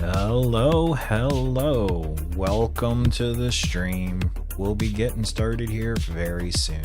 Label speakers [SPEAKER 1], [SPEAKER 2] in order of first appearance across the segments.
[SPEAKER 1] Hello, hello. Welcome to the stream. We'll be getting started here very soon.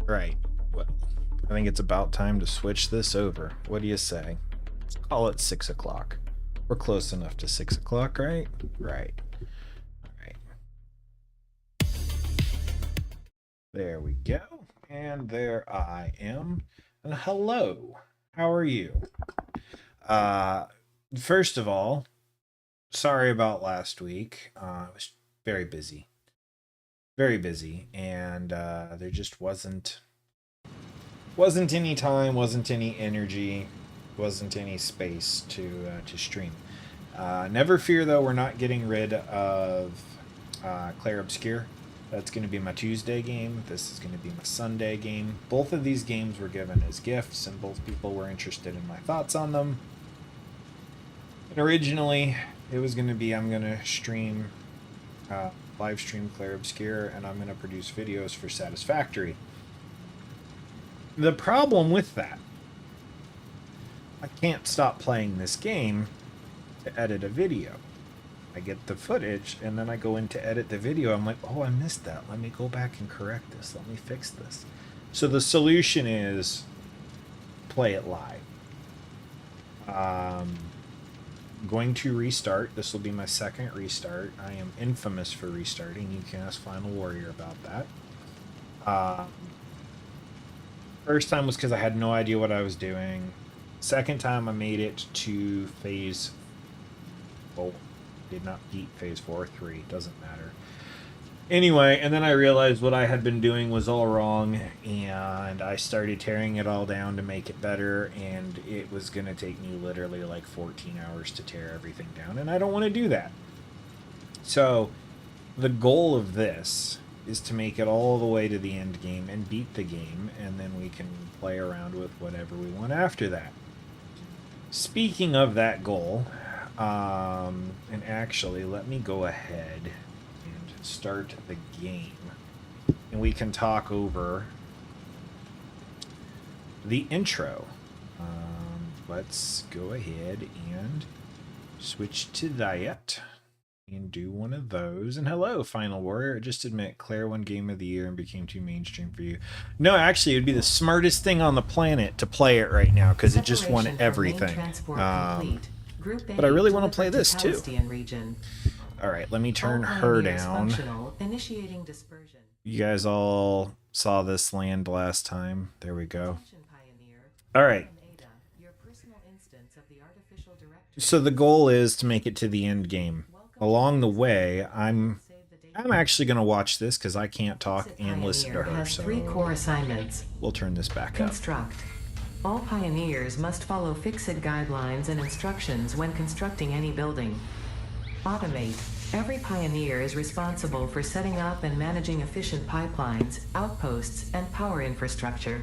[SPEAKER 1] Right. Well, I think it's about time to switch this over. What do you say? Let's call it 6 o'clock. We're close enough to 6 o'clock, right? Right. All right. There we go. And there I am. And hello. How are you? First of all, sorry about last week. I was very busy. Very busy, and there just wasn't any time, wasn't any energy, wasn't any space to stream. Never fear though, we're not getting rid of Clair Obscure. That's going to be my Tuesday game. This is going to be my Sunday game. Both of these games were given as gifts, and both people were interested in my thoughts on them. And originally, it was going to be I'm going to stream. Live stream Clair Obscure, and I'm going to produce videos for Satisfactory. The problem with that, I can't stop playing this game to edit a video. I get the footage, and then I go in to edit the video. I'm like, oh, I missed that. Let me go back and correct this. Let me fix this. So the solution is play it live. I'm going to restart. This will be my second restart. I am infamous for restarting. You can ask Final Warrior about that. First time was because I had no idea what I was doing. Second time I made it to phase... Well, did not beat phase 4 or 3. Doesn't matter. Anyway, and then I realized what I had been doing was all wrong, and I started tearing it all down to make it better, and it was going to take me literally like 14 hours to tear everything down, and I don't want to do that. So, the goal of this is to make it all the way to the end game and beat the game, and then we can play around with whatever we want after that. Speaking of that goal, and actually, let me go ahead start the game, and we can talk over the intro. Let's go ahead and switch to that and do one of those. And hello, Final Warrior. Just admit, Claire won Game of the Year and became too mainstream for you. No, actually, it would be the smartest thing on the planet to play it right now because it just won everything. But I really want to play this too. All right, let me turn her down.
[SPEAKER 2] Initiating dispersion.
[SPEAKER 1] You guys all saw this land last time. There we go. All right. So the goal is to make it to the end game. Along the way, I'm actually going to watch this because I can't talk and listen to her. So
[SPEAKER 2] 3 core assignments.
[SPEAKER 1] We'll turn this back up.
[SPEAKER 2] Construct. All pioneers must follow fixit guidelines and instructions when constructing any building. Automate. Every pioneer is responsible for setting up and managing efficient pipelines, outposts, and power infrastructure.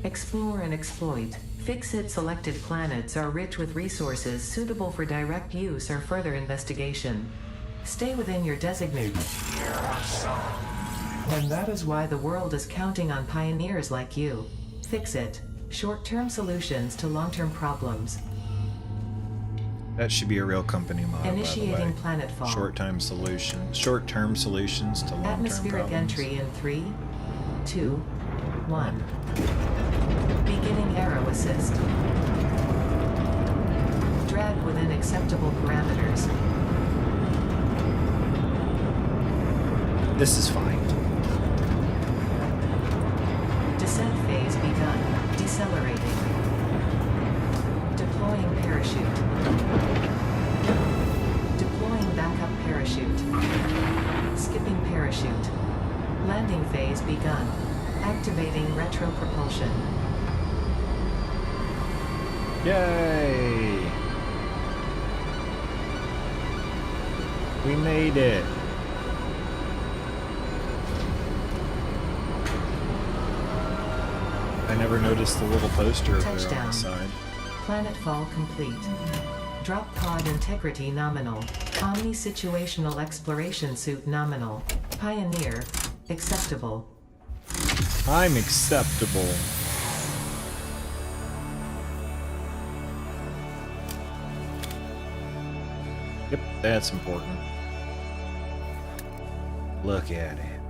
[SPEAKER 2] Explore and exploit. Fixit selected planets are rich with resources suitable for direct use or further investigation. Stay within your designated. And that is why the world is counting on pioneers like you. Fixit. Short-term solutions to long-term problems.
[SPEAKER 1] That should be a real company motto,
[SPEAKER 2] Initiating
[SPEAKER 1] by the way.
[SPEAKER 2] planetfall.
[SPEAKER 1] Short-term solutions to long-term
[SPEAKER 2] Atmospheric
[SPEAKER 1] problems.
[SPEAKER 2] entry in 3, 2, 1. Beginning arrow assist. Drag within acceptable parameters.
[SPEAKER 1] This is fine.
[SPEAKER 2] Descent phase begun. Decelerating. Deploying parachute. Deploying backup parachute. Skipping parachute. Landing phase begun. Activating retro propulsion.
[SPEAKER 1] Yay! We made it. I never noticed the little poster over there on
[SPEAKER 2] Touchdown.
[SPEAKER 1] the side.
[SPEAKER 2] Planetfall complete. Drop pod integrity nominal. Omni situational exploration suit nominal. Pioneer. Acceptable.
[SPEAKER 1] I'm acceptable. Yep, that's important. Look at it.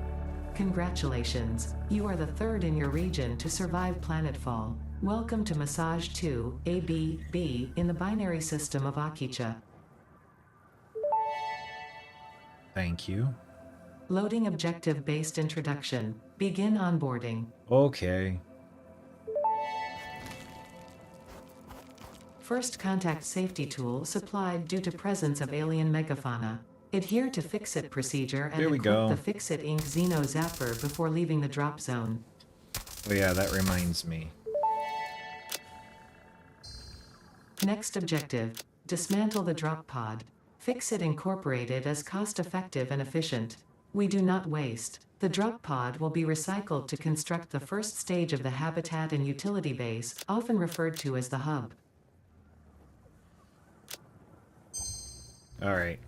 [SPEAKER 2] Congratulations. You are the third in your region to survive planetfall. Welcome to Massage 2, AB-B, in the binary system of Akicha.
[SPEAKER 1] Thank you.
[SPEAKER 2] Loading objective-based introduction. Begin onboarding.
[SPEAKER 1] Okay.
[SPEAKER 2] First contact safety tool supplied due to presence of alien megafauna. Adhere to fixit procedure and
[SPEAKER 1] There we
[SPEAKER 2] equip
[SPEAKER 1] go.
[SPEAKER 2] the fixit Inc. Xeno Zapper before leaving the drop zone.
[SPEAKER 1] Oh yeah, that reminds me.
[SPEAKER 2] Next objective. Dismantle the drop pod. Fixit Incorporated as cost-effective and efficient. We do not waste. The drop pod will be recycled to construct the first stage of the habitat and utility base, often referred to as the hub.
[SPEAKER 1] Alright.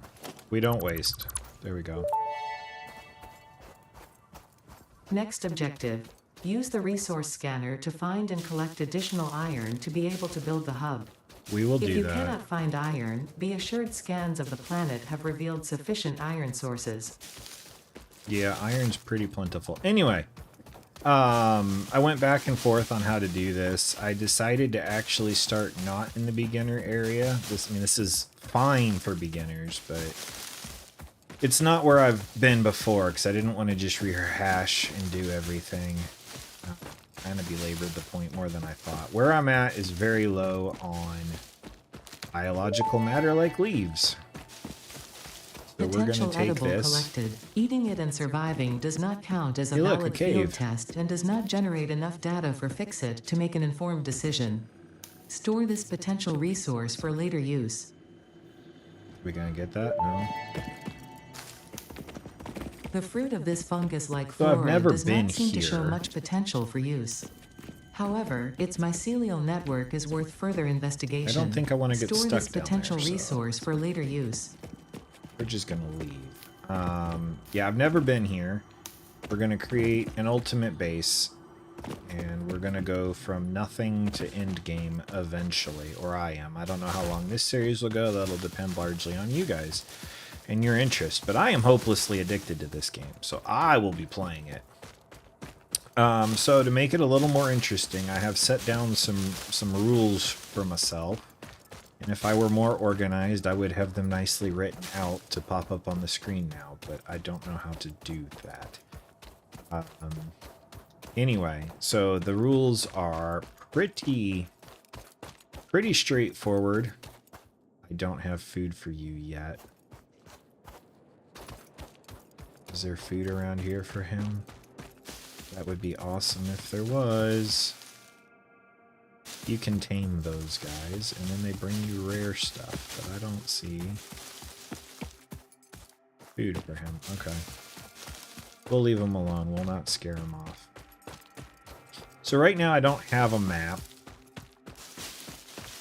[SPEAKER 1] We don't waste. There we go.
[SPEAKER 2] Next objective. Use the resource scanner to find and collect additional iron to be able to build the hub.
[SPEAKER 1] We will
[SPEAKER 2] If
[SPEAKER 1] do
[SPEAKER 2] you
[SPEAKER 1] that.
[SPEAKER 2] cannot find iron, be assured scans of the planet have revealed sufficient iron sources.
[SPEAKER 1] Yeah, iron's pretty plentiful. Anyway, I went back and forth on how to do this. I decided to actually start not in the beginner area. This is fine for beginners, but it's not where I've been before because I didn't want to just rehash and do everything. Kind of belabored the point more than I thought. Where I'm at is very low on biological matter like leaves. So we're going to take
[SPEAKER 2] edible
[SPEAKER 1] this.
[SPEAKER 2] collected. Eating it and surviving does not count as a
[SPEAKER 1] Hey, look, a
[SPEAKER 2] valid
[SPEAKER 1] cave.
[SPEAKER 2] field test and does not generate enough data for Fixit to make an informed decision. Store this potential resource for later use.
[SPEAKER 1] We going to get that? No.
[SPEAKER 2] The fruit of this fungus-like
[SPEAKER 1] So I've
[SPEAKER 2] flora
[SPEAKER 1] never
[SPEAKER 2] does
[SPEAKER 1] been
[SPEAKER 2] not seem to show
[SPEAKER 1] here.
[SPEAKER 2] much potential for use. However, its mycelial network is worth further investigation.
[SPEAKER 1] I don't think I want to get
[SPEAKER 2] Store
[SPEAKER 1] stuck
[SPEAKER 2] this
[SPEAKER 1] down
[SPEAKER 2] potential
[SPEAKER 1] there, so
[SPEAKER 2] resource for later use.
[SPEAKER 1] we're just going to leave. Yeah, I've never been here. We're going to create an ultimate base, and we're going to go from nothing to end game eventually, or I am. I don't know how long this series will go. That'll depend largely on you guys and your interest, but I am hopelessly addicted to this game, so I will be playing it. So to make it a little more interesting, I have set down some rules for myself. And if I were more organized, I would have them nicely written out to pop up on the screen now, but I don't know how to do that. Anyway, so the rules are pretty straightforward. I don't have food for you yet. Is there food around here for him? That would be awesome if there was. You can tame those guys, and then they bring you rare stuff, but I don't see food for him. Okay. We'll leave him alone. We'll not scare him off. So right now I don't have a map.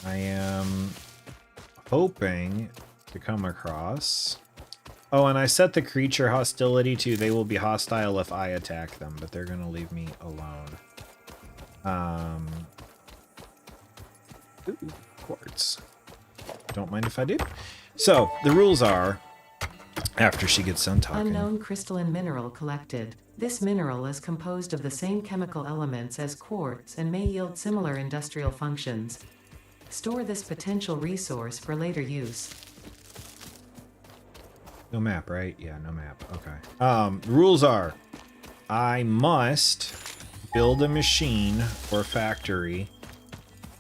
[SPEAKER 1] I am hoping to come across Oh, and I set the creature hostility to they will be hostile if I attack them, but they're gonna leave me alone. Ooh, quartz. Don't mind if I do. So the rules are, after she gets done talking.
[SPEAKER 2] Unknown crystalline mineral collected. This mineral is composed of the same chemical elements as quartz and may yield similar industrial functions. Store this potential resource for later use.
[SPEAKER 1] No map, right? Yeah, no map. Okay. Rules are, I must build a machine or factory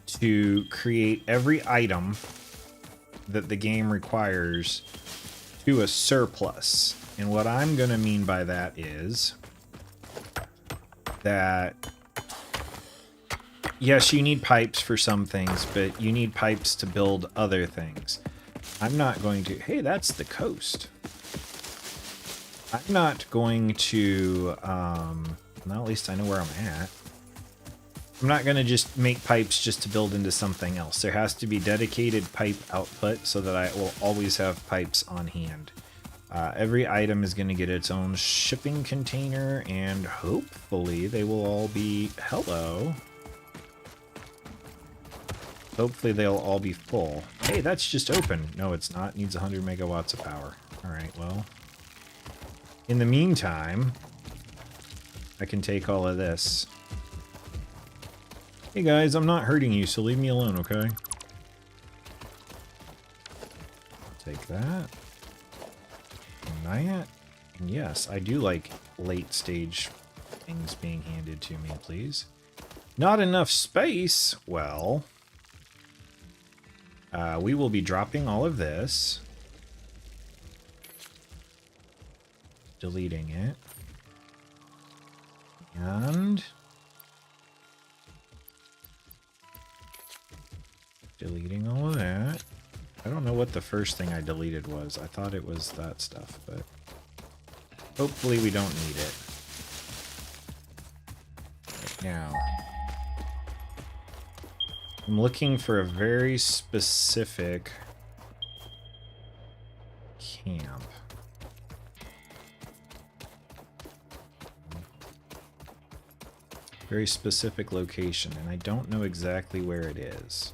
[SPEAKER 1] to create every item that the game requires to a surplus. And what I'm going to mean by that is that, yes, you need pipes for some things, but you need pipes to build other things. I'm not going to... Hey, that's the coast. I'm not going to... Well, at least I know where I'm at. I'm not going to just make pipes just to build into something else. There has to be dedicated pipe output so that I will always have pipes on hand. Every item is going to get its own shipping container, and hopefully they will all be... Hello. Hopefully they'll all be full. Hey, that's just open. No, it's not. It needs 100 megawatts of power. All right, well. In the meantime, I can take all of this. Hey guys, I'm not hurting you, so leave me alone, okay? Take that. And that. And yes, I do like late stage things being handed to me, please. Not enough space? Well, we will be dropping all of this. Deleting it. And deleting all of that. I don't know what the first thing I deleted was. I thought it was that stuff, but hopefully we don't need it. Right now, I'm looking for a very specific camp. Very specific location, and I don't know exactly where it is.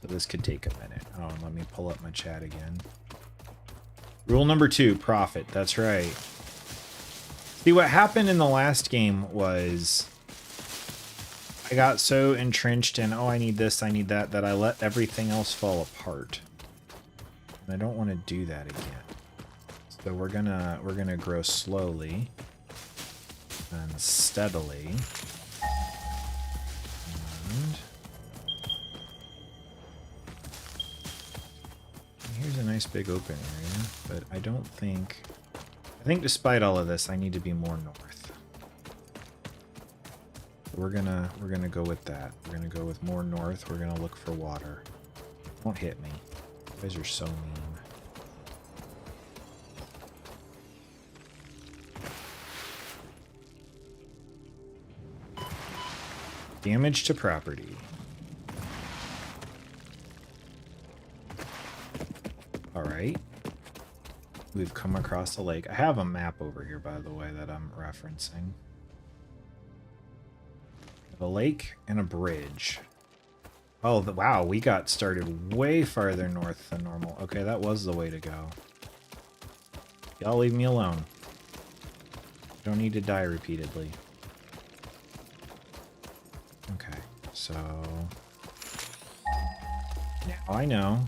[SPEAKER 1] So this could take a minute. Oh, and let me pull up my chat again. Rule number 2, profit. That's right. See, what happened in the last game was I got so entrenched in, oh, I need this, I need that, that I let everything else fall apart. And I don't want to do that again. So we're gonna grow slowly and steadily. And here's a nice big open area, but I don't think... I think despite all of this, I need to be more north. We're gonna go with that. We're gonna go with more north. We're gonna look for water. Won't hit me. You guys are so mean. Damage to property. Alright. We've come across a lake. I have a map over here, by the way, that I'm referencing. A lake and a bridge. Oh, wow, we got started way farther north than normal. Okay, that was the way to go. Y'all leave me alone. Don't need to die repeatedly. Okay, so... now I know.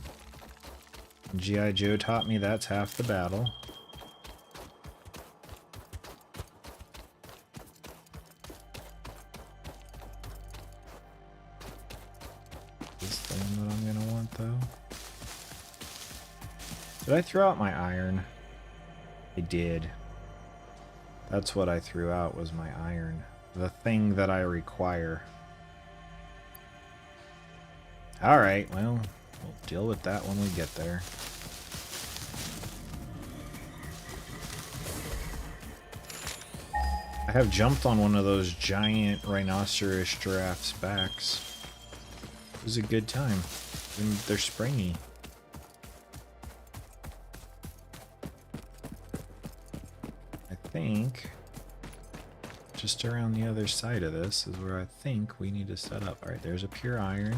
[SPEAKER 1] G.I. Joe taught me that's half the battle. This thing that I'm gonna want, though. Did I throw out my iron? I did. That's what I threw out, was my iron. The thing that I require. Alright, well, we'll deal with that when we get there. I have jumped on one of those giant rhinoceros giraffes' backs. It was a good time. And they're springy. think just around the other side of this is where I think we need to set up. All right, there's a pure iron.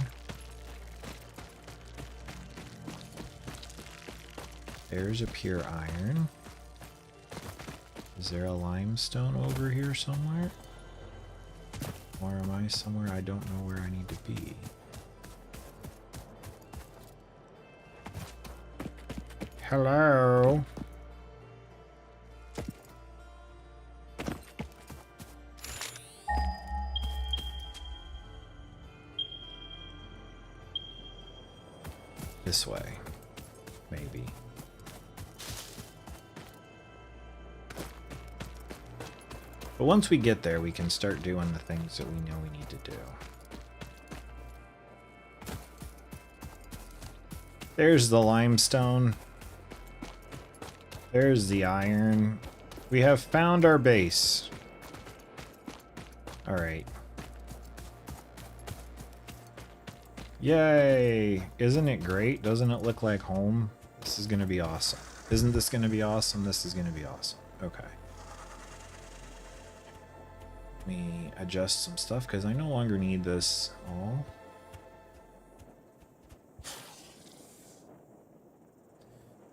[SPEAKER 1] There's a pure iron. Is there a limestone over here somewhere? Or am I somewhere I don't know where I need to be? Hello? This way. Maybe. But once we get there, we can start doing the things that we know we need to do. There's the limestone. There's the iron. We have found our base. Alright. Yay! Isn't it great? Doesn't it look like home? This is gonna be awesome. Isn't this gonna be awesome? This is gonna be awesome. Okay. Let me adjust some stuff because I no longer need this all.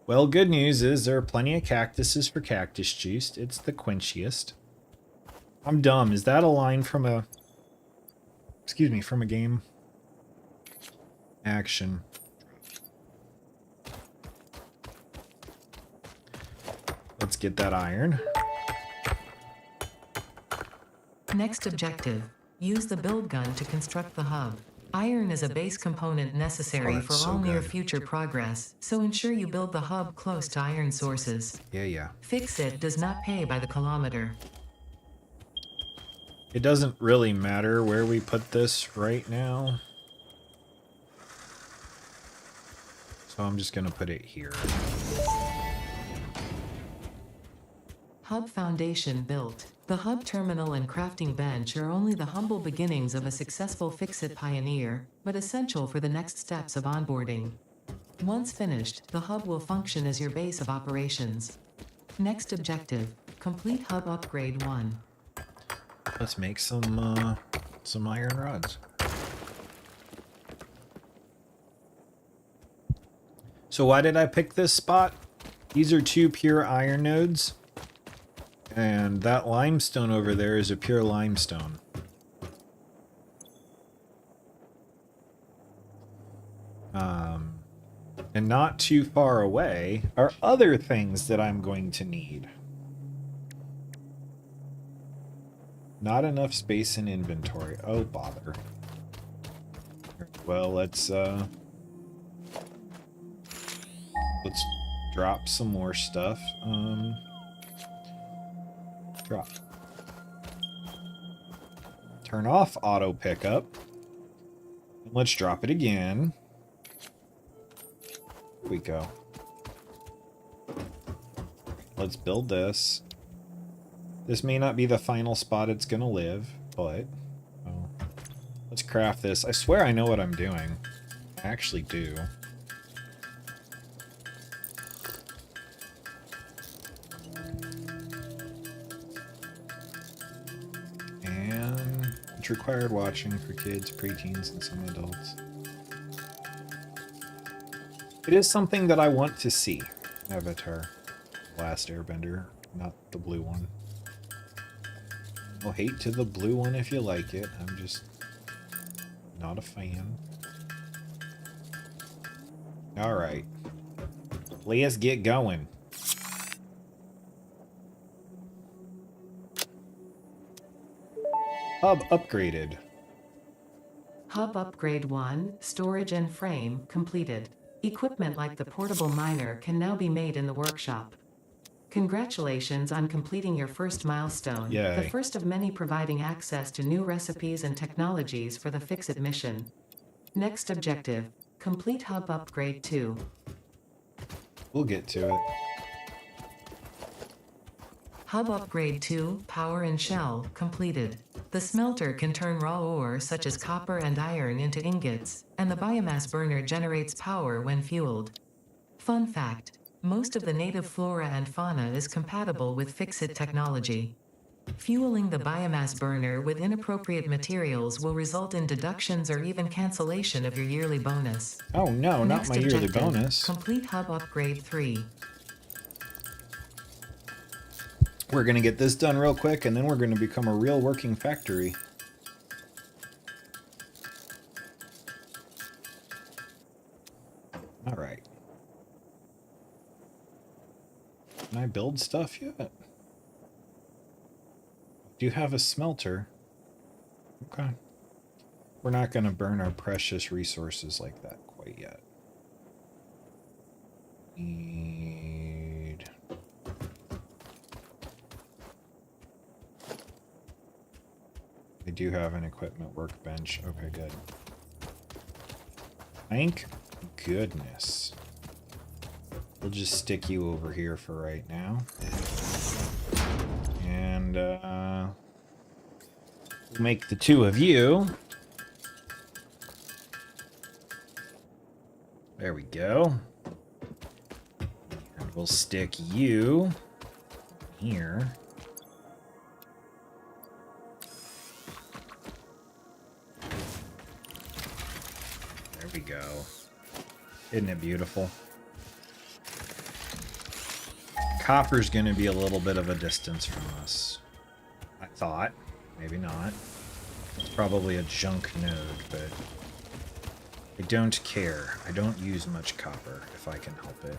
[SPEAKER 1] Well, good news is there are plenty of cactuses for cactus juice. It's the quenchiest. I'm dumb. Is that a line from a... Excuse me, from a game? Action. Let's get that iron.
[SPEAKER 2] Next objective. Use the build gun to construct the hub. Iron is a base component necessary for all near future progress, so ensure you build the hub close to iron sources.
[SPEAKER 1] Yeah.
[SPEAKER 2] Fixit does not pay by the kilometer.
[SPEAKER 1] It doesn't really matter where we put this right now. So I'm just gonna put it here.
[SPEAKER 2] Hub foundation built. The hub terminal and crafting bench are only the humble beginnings of a successful Fixit pioneer, but essential for the next steps of onboarding. Once finished, the hub will function as your base of operations. Next objective, complete hub upgrade 1.
[SPEAKER 1] Let's make some iron rods. So why did I pick this spot? These are 2 pure iron nodes. And that limestone over there is a pure limestone. And not too far away are other things that I'm going to need. Not enough space in inventory. Oh, bother. Well, let's drop some more stuff. Drop. Turn off auto pickup. And let's drop it again. Here we go. Let's build this. This may not be the final spot it's gonna live, but let's craft this. I swear I know what I'm doing. I actually do. Required watching for kids, preteens, and some adults. It is something that I want to see. Avatar. Last Airbender, not the blue one. No hate to the blue one if you like it. I'm just not a fan. Alright. Let's get going. Hub upgraded.
[SPEAKER 2] Hub upgrade 1, storage and frame, completed. Equipment like the portable miner can now be made in the workshop. Congratulations on completing your first milestone,
[SPEAKER 1] Yay.
[SPEAKER 2] the first of many providing access to new recipes and technologies for the Fixit mission. Next objective, complete hub upgrade 2.
[SPEAKER 1] We'll get to it.
[SPEAKER 2] Hub upgrade 2, power and shell, completed. The smelter can turn raw ore such as copper and iron into ingots, and the biomass burner generates power when fueled. Fun fact, Most of the native flora and fauna is compatible with fixit technology. Fueling the biomass burner with inappropriate materials will result in deductions or even cancellation of your yearly bonus.
[SPEAKER 1] Oh no, not
[SPEAKER 2] Next
[SPEAKER 1] my yearly
[SPEAKER 2] objective,
[SPEAKER 1] bonus.
[SPEAKER 2] complete hub upgrade 3.
[SPEAKER 1] We're gonna get this done real quick, and then we're gonna become a real working factory. Alright. Can I build stuff yet? Do you have a smelter? Okay. We're not gonna burn our precious resources like that quite yet. Need... I do have an equipment workbench. Okay, good. Thank goodness. We'll just stick you over here for right now. And, we'll make the two of you. There we go. And we'll stick you here. There we go. Isn't it beautiful? Copper's going to be a little bit of a distance from us. I thought. Maybe not. It's probably a junk node, but I don't care. I don't use much copper if I can help it.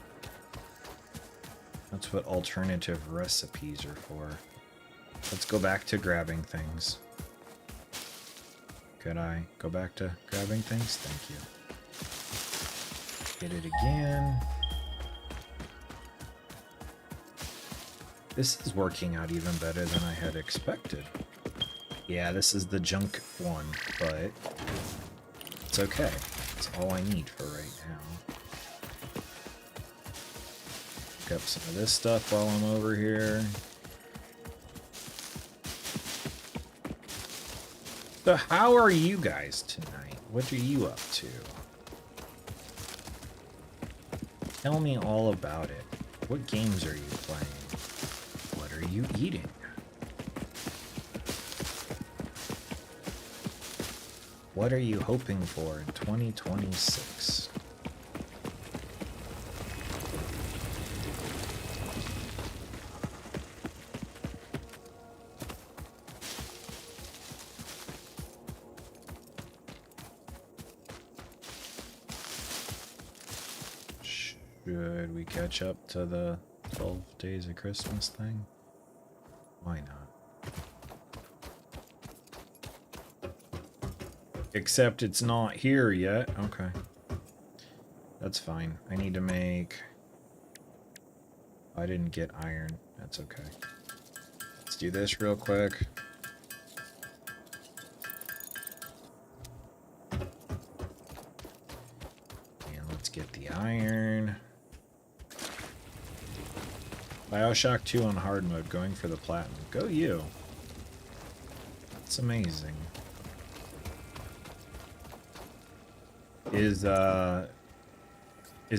[SPEAKER 1] That's what alternative recipes are for. Let's go back to grabbing things. Could I go back to grabbing things? Thank you. Hit it again. This is working out even better than I had expected. Yeah, this is the junk one, but it's okay. It's all I need for right now. Pick up some of this stuff while I'm over here. So how are you guys tonight? What are you up to? Tell me all about it. What games are you playing? What are you eating? What are you hoping for in 2026? Should we catch up to the 12 Days of Christmas thing? Why not? Except it's not here yet. Okay. That's fine. I need to make... I didn't get iron. That's okay. Let's do this real quick. And let's get the iron. BioShock 2 on hard mode, going for the platinum. Go you. That's amazing. Is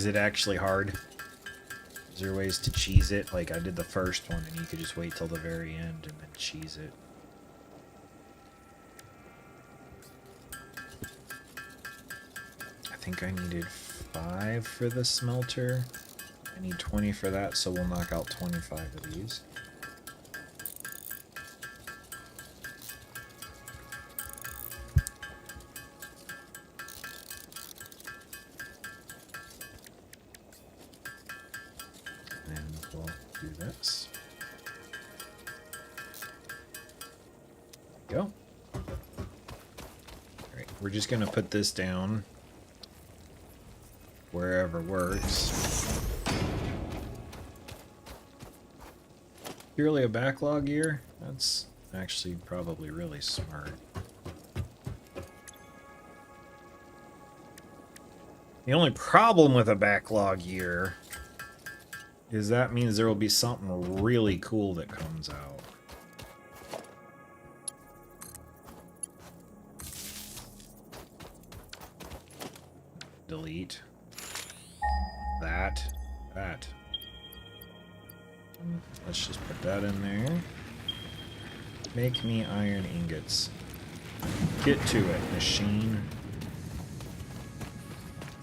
[SPEAKER 1] it actually hard? Is there ways to cheese it? Like I did the first one and you could just wait till the very end and then cheese it. I think I needed 5 for the smelter. I need 20 for that, so we'll knock out 25 of these. And we'll do this. There we go. Alright, we're just gonna put this down wherever works. Purely a backlog year? That's actually probably really smart. The only problem with a backlog year is that means there will be something really cool that comes out. Delete. That. Let's just put that in there. Make me iron ingots. Get to it, machine.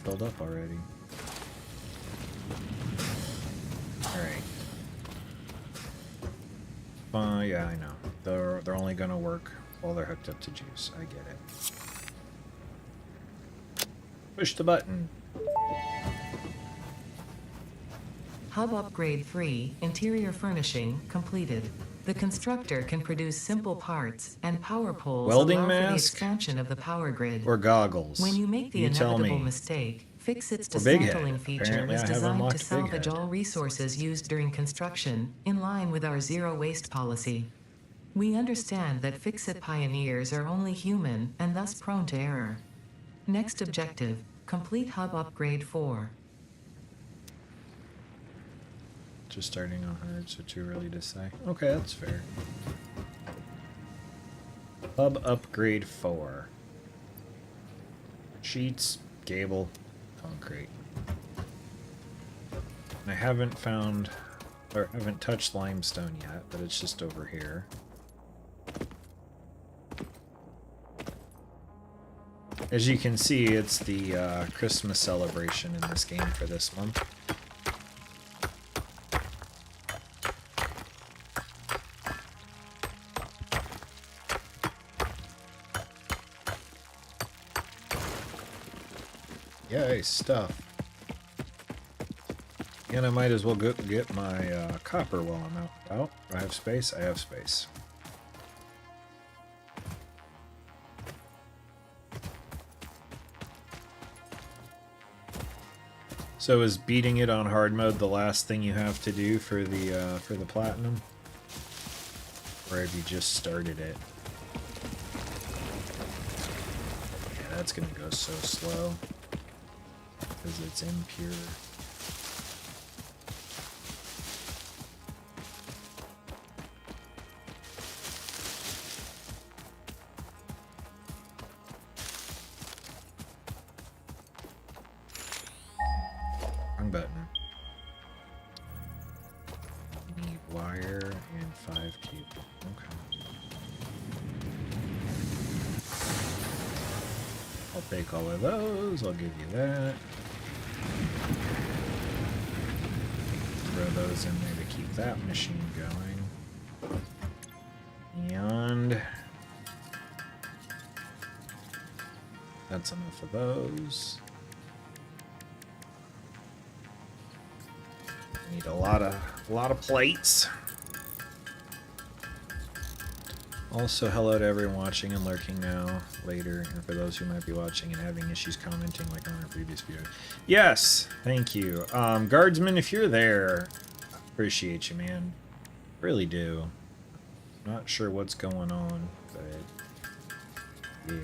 [SPEAKER 1] Filled up already. Alright. Yeah, I know. They're only gonna work while they're hooked up to juice. I get it. Push the button.
[SPEAKER 2] Hub Upgrade 3, Interior Furnishing, completed. The constructor can produce simple parts, and power poles
[SPEAKER 1] Welding
[SPEAKER 2] allow for the
[SPEAKER 1] mask?
[SPEAKER 2] expansion of the power grid.
[SPEAKER 1] Or goggles?
[SPEAKER 2] When you make the
[SPEAKER 1] You tell
[SPEAKER 2] inevitable
[SPEAKER 1] me.
[SPEAKER 2] mistake, Fixit's
[SPEAKER 1] Or Big Head.
[SPEAKER 2] dismantling feature
[SPEAKER 1] Apparently
[SPEAKER 2] is
[SPEAKER 1] I have
[SPEAKER 2] designed to
[SPEAKER 1] unlocked Big
[SPEAKER 2] salvage
[SPEAKER 1] Head.
[SPEAKER 2] all resources used during construction, in line with our zero waste policy. We understand that Fixit pioneers are only human and thus prone to error. Next objective, complete Hub Upgrade 4.
[SPEAKER 1] Just starting on hard, so too early to say. Okay, that's fair. Hub upgrade 4. Sheets, cable, concrete. And I haven't found, or haven't touched limestone yet, but it's just over here. As you can see, it's the Christmas celebration in this game for this month. Yay, stuff. And I might as well get my copper while I'm out. Oh, do I have space? I have space. So is beating it on hard mode the last thing you have to do for the platinum? Or have you just started it? Yeah, that's gonna go so slow. Because it's impure. Wrong button. Need wire and 5 cable. Okay. I'll take all of those. I'll give you that. Throw those in there to keep that machine going. And that's enough of those. Need a lot of plates. Also, hello to everyone watching and lurking now, later, and for those who might be watching and having issues commenting like on our previous video. Yes, thank you. Guardsman, if you're there, appreciate you, man. Really do. Not sure what's going on, but yeah.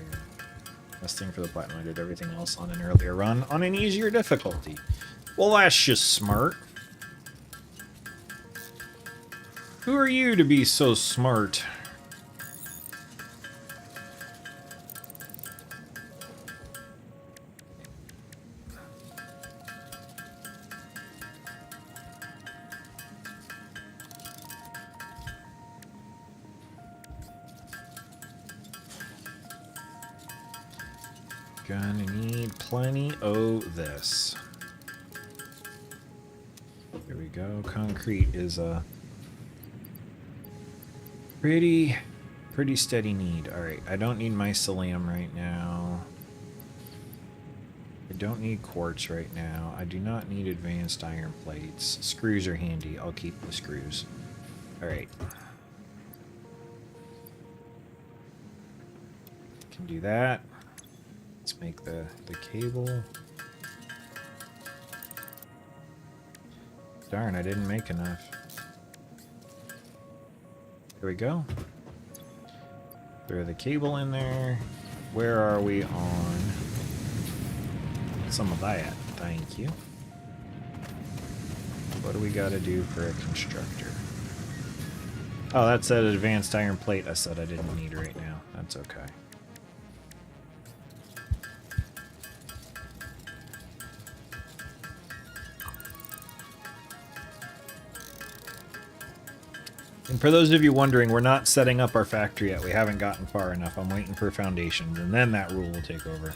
[SPEAKER 1] Best thing for the platinum, I did everything else on an earlier run on an easier difficulty. Well, that's just smart. Who are you to be so smart? Gonna need plenty of this. Here we go. Concrete is a pretty steady need. Alright, I don't need mycelium right now. I don't need quartz right now. I do not need advanced iron plates. Screws are handy. I'll keep the screws. Alright. Can do that. Let's make the cable. Darn, I didn't make enough. There we go. Throw the cable in there. Where are we on some of that? Thank you. What do we got to do for a constructor? Oh, that's that advanced iron plate I said I didn't need right now. That's okay. And for those of you wondering, we're not setting up our factory yet. We haven't gotten far enough. I'm waiting for foundations, and then that rule will take over.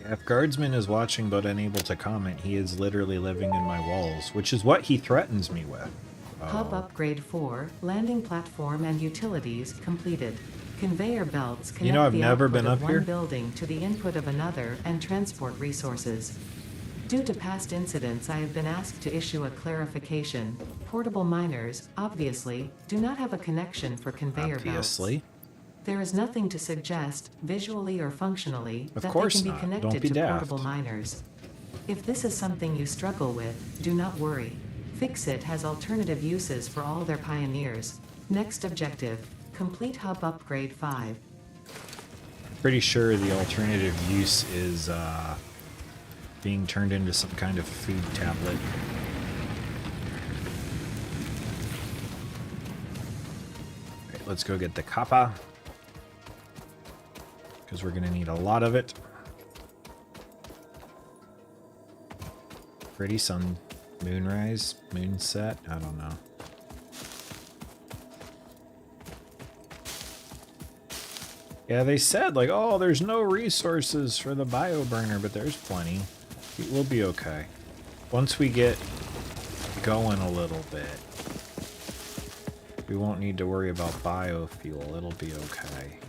[SPEAKER 1] If Guardsman is watching but unable to comment, he is literally living in my walls, which is what he threatens me with.
[SPEAKER 2] Hub upgrade 4, landing platform and utilities completed. Conveyor belts connect
[SPEAKER 1] I've
[SPEAKER 2] the
[SPEAKER 1] never
[SPEAKER 2] output
[SPEAKER 1] been
[SPEAKER 2] of
[SPEAKER 1] up here.
[SPEAKER 2] one building to the input of another and transport resources. Due to past incidents, I have been asked to issue a clarification. Portable miners, obviously, do not have a connection for conveyor
[SPEAKER 1] Obviously.
[SPEAKER 2] belts. There is nothing to suggest, visually or functionally,
[SPEAKER 1] Of
[SPEAKER 2] that
[SPEAKER 1] course
[SPEAKER 2] they can
[SPEAKER 1] not.
[SPEAKER 2] be connected
[SPEAKER 1] Don't be
[SPEAKER 2] to
[SPEAKER 1] daft.
[SPEAKER 2] portable miners. If this is something you struggle with, do not worry. Fixit has alternative uses for all their pioneers. Next objective, complete hub upgrade 5.
[SPEAKER 1] Pretty sure the alternative use is being turned into some kind of food tablet. Alright, let's go get the kappa. Because we're going to need a lot of it. Pretty sun, moonrise, moonset, I don't know. Yeah, they said, like, oh, there's no resources for the bio burner, but there's plenty. We'll be okay. Once we get going a little bit, we won't need to worry about biofuel. It'll be okay.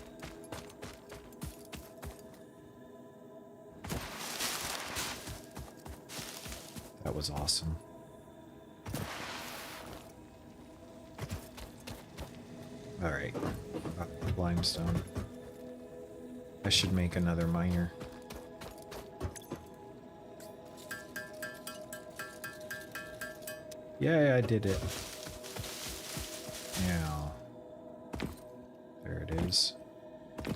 [SPEAKER 1] That was awesome. Alright. Limestone. I should make another miner. Yay, I did it. Now. There it is. I'm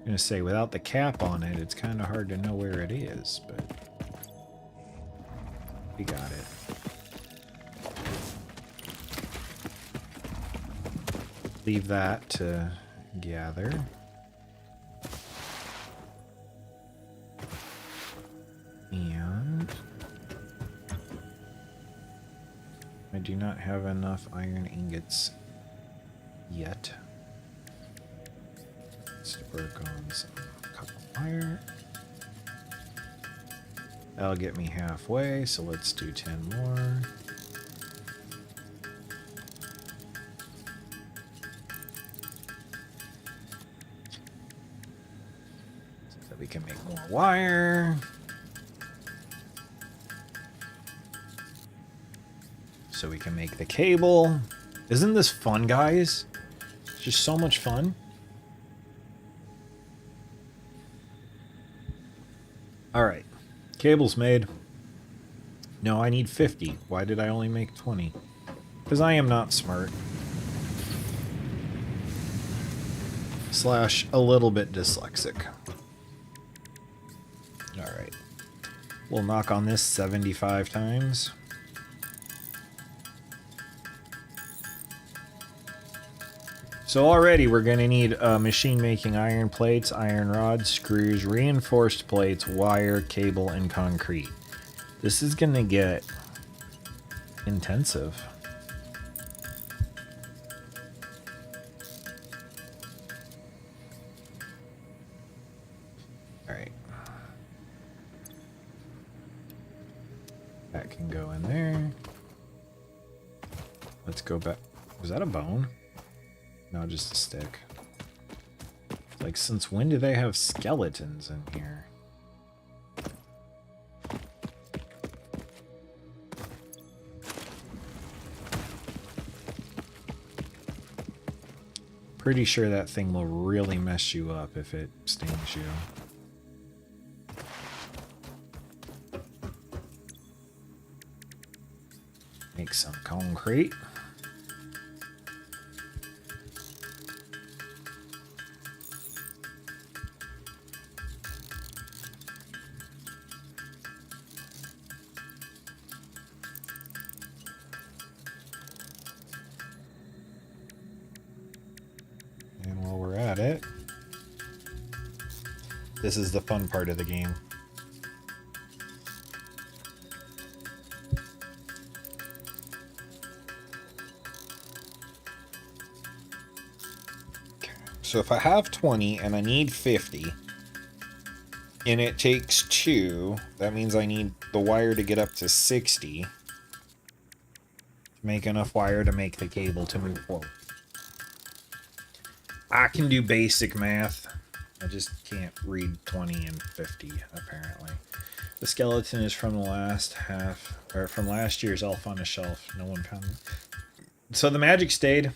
[SPEAKER 1] gonna say, without the cap on it, it's kind of hard to know where it is, but we got it. Leave that to gather. And I do not have enough iron ingots yet. Let's work on some copper wire. That'll get me halfway, so let's do 10 more. So that we can make more wire. So we can make the cable. Isn't this fun, guys? It's just so much fun. Alright. Cable's made. No, I need 50. Why did I only make 20? Because I am not smart. Slash a little bit dyslexic. Alright. We'll knock on this 75 times. So already we're going to need machine making iron plates, iron rods, screws, reinforced plates, wire, cable, and concrete. This is going to get intensive. Alright. That can go in there. Let's go back. Was that a bone? No, just a stick. Like, since when do they have skeletons in here? Pretty sure that thing will really mess you up if it stings you. Make some concrete. And while we're at it, This is the fun part of the game. Okay. So if I have 20 and I need 50, and it takes 2, that means I need the wire to get up to 60 to make enough wire to make the cable to move forward. I can do basic math. I just can't read 20 and 50, apparently. The skeleton is from the last from last year's Elf on a Shelf. No one found it. So the magic stayed.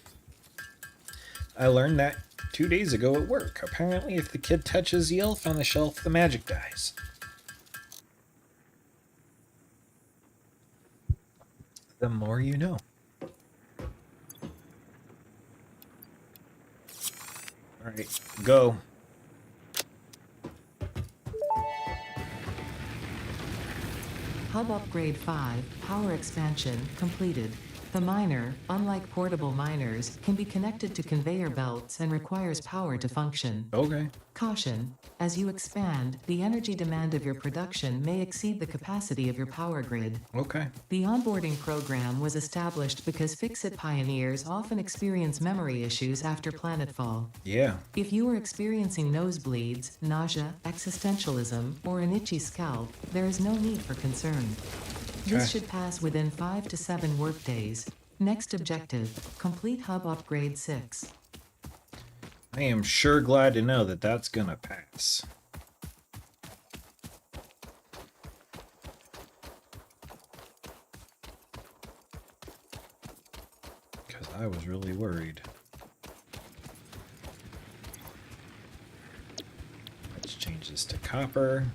[SPEAKER 1] I learned that 2 days ago at work. Apparently, if the kid touches the elf on the shelf, the magic dies. The more you know. Alright, go.
[SPEAKER 2] Hub Upgrade 5, Power Expansion, completed. The miner, unlike portable miners, can be connected to conveyor belts and requires power to function.
[SPEAKER 1] Okay.
[SPEAKER 2] Caution: as you expand, the energy demand of your production may exceed the capacity of your power grid.
[SPEAKER 1] Okay.
[SPEAKER 2] The onboarding program was established because fixit pioneers often experience memory issues after planetfall.
[SPEAKER 1] Yeah.
[SPEAKER 2] If you are experiencing nosebleeds, nausea, existentialism, or an itchy scalp, there is no need for concern. This should pass within 5 to 7 workdays. Next objective: complete Hub Upgrade 6.
[SPEAKER 1] I am sure glad to know that that's gonna pass. Because I was really worried. Let's change this to copper.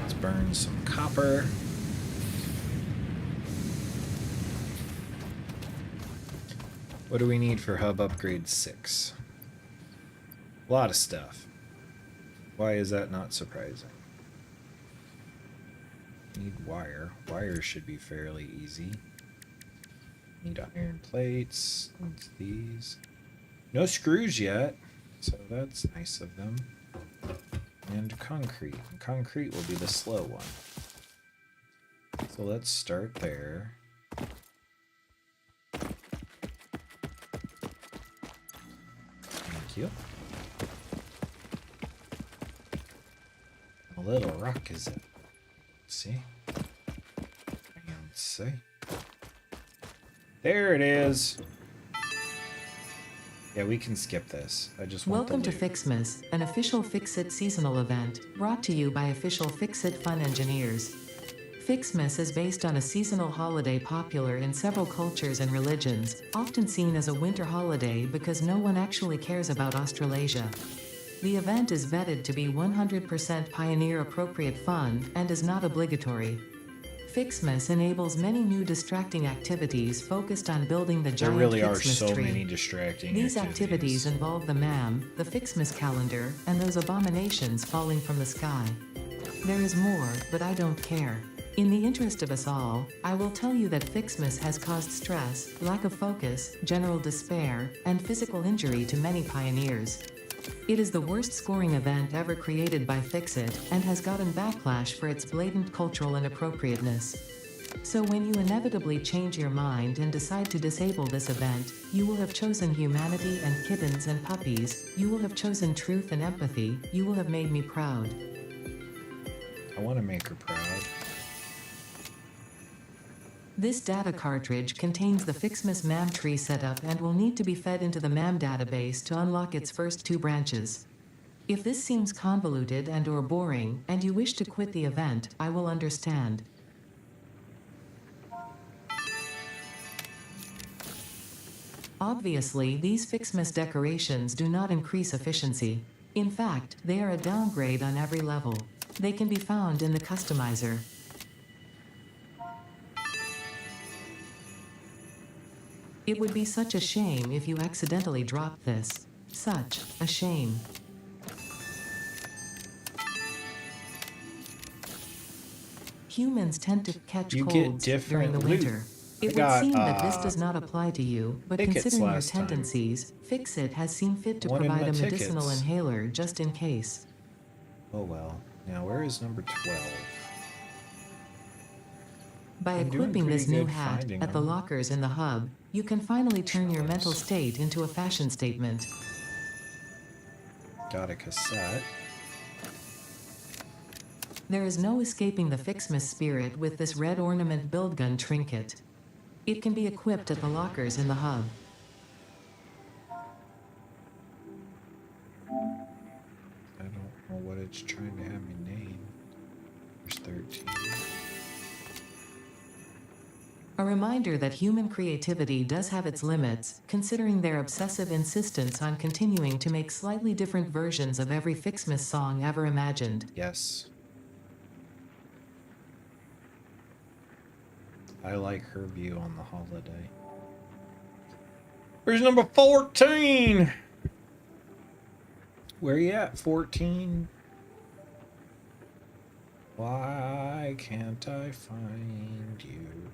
[SPEAKER 1] Let's burn some copper. What do we need for Hub Upgrade 6? A lot of stuff. Why is that not surprising? Need wire. Wire should be fairly easy. Need iron plates. What's these? No screws yet, so that's nice of them. And concrete. Concrete will be the slow one. So let's start there. Thank you. A little rock is it? Let's see. Let's see. There it is. Yeah, we can skip this. I just want
[SPEAKER 2] Welcome
[SPEAKER 1] the
[SPEAKER 2] to
[SPEAKER 1] loot.
[SPEAKER 2] Fixmas, an official Fixit seasonal event, brought to you by official Fixit Fun engineers. Fixmas is based on a seasonal holiday popular in several cultures and religions, often seen as a winter holiday because no one actually cares about Australasia. The event is vetted to be 100% pioneer-appropriate fun and is not obligatory. Fixmas enables many new distracting activities focused on building the
[SPEAKER 1] There
[SPEAKER 2] giant
[SPEAKER 1] really are
[SPEAKER 2] Fixmas
[SPEAKER 1] so
[SPEAKER 2] tree.
[SPEAKER 1] many distracting
[SPEAKER 2] These activities involve the MAM, the Fixmas calendar, and those abominations falling from the sky. There is more, but I don't care. In the interest of us all, I will tell you that Fixmas has caused stress, lack of focus, general despair, and physical injury to many pioneers. It is the worst scoring event ever created by Fixit, and has gotten backlash for its blatant cultural inappropriateness. So when you inevitably change your mind and decide to disable this event, you will have chosen humanity and kittens and puppies, you will have chosen truth and empathy, you will have made me proud.
[SPEAKER 1] I want to make her proud.
[SPEAKER 2] This data cartridge contains the Fixmas MAM tree setup and will need to be fed into the MAM database to unlock its first 2 branches. If this seems convoluted and/or boring, and you wish to quit the event, I will understand. Obviously, these Fixmas decorations do not increase efficiency. In fact, they are a downgrade on every level. They can be found in the customizer. It would be such a shame if you accidentally dropped this. Such a shame. Humans tend to catch
[SPEAKER 1] You get
[SPEAKER 2] colds
[SPEAKER 1] different
[SPEAKER 2] during the
[SPEAKER 1] loot.
[SPEAKER 2] winter.
[SPEAKER 1] I
[SPEAKER 2] It would
[SPEAKER 1] got,
[SPEAKER 2] seem that this does not apply to you, but
[SPEAKER 1] tickets
[SPEAKER 2] considering your
[SPEAKER 1] last time.
[SPEAKER 2] tendencies, Fixit has seen fit to
[SPEAKER 1] One in
[SPEAKER 2] provide
[SPEAKER 1] my
[SPEAKER 2] a medicinal
[SPEAKER 1] tickets.
[SPEAKER 2] inhaler just in case.
[SPEAKER 1] Oh well. Now where is number 12?
[SPEAKER 2] By
[SPEAKER 1] I'm doing
[SPEAKER 2] equipping
[SPEAKER 1] pretty
[SPEAKER 2] this new
[SPEAKER 1] good
[SPEAKER 2] hat
[SPEAKER 1] finding
[SPEAKER 2] at the
[SPEAKER 1] them.
[SPEAKER 2] lockers in the hub, you can finally turn your mental state into a fashion statement.
[SPEAKER 1] Got a cassette.
[SPEAKER 2] There is no escaping the Fixmas spirit with this red ornament build gun trinket. It can be equipped at the lockers in the hub.
[SPEAKER 1] I don't know what it's trying to have me name. There's 13.
[SPEAKER 2] A reminder that human creativity does have its limits, considering their obsessive insistence on continuing to make slightly different versions of every Fixmas song ever imagined.
[SPEAKER 1] Yes. I like her view on the holiday. Where's number 14? Where you at, 14? Why can't I find you?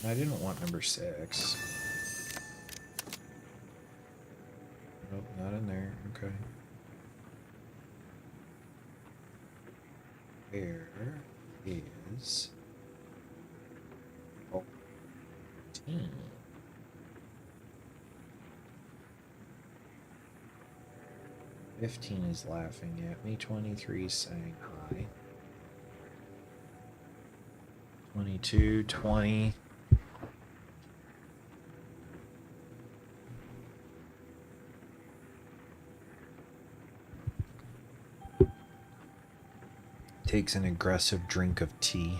[SPEAKER 1] I didn't want number 6. Nope, not in there. Okay. Where is 14? "15 is laughing at me. 23 is saying hi. 22, 20. Takes an aggressive drink of tea.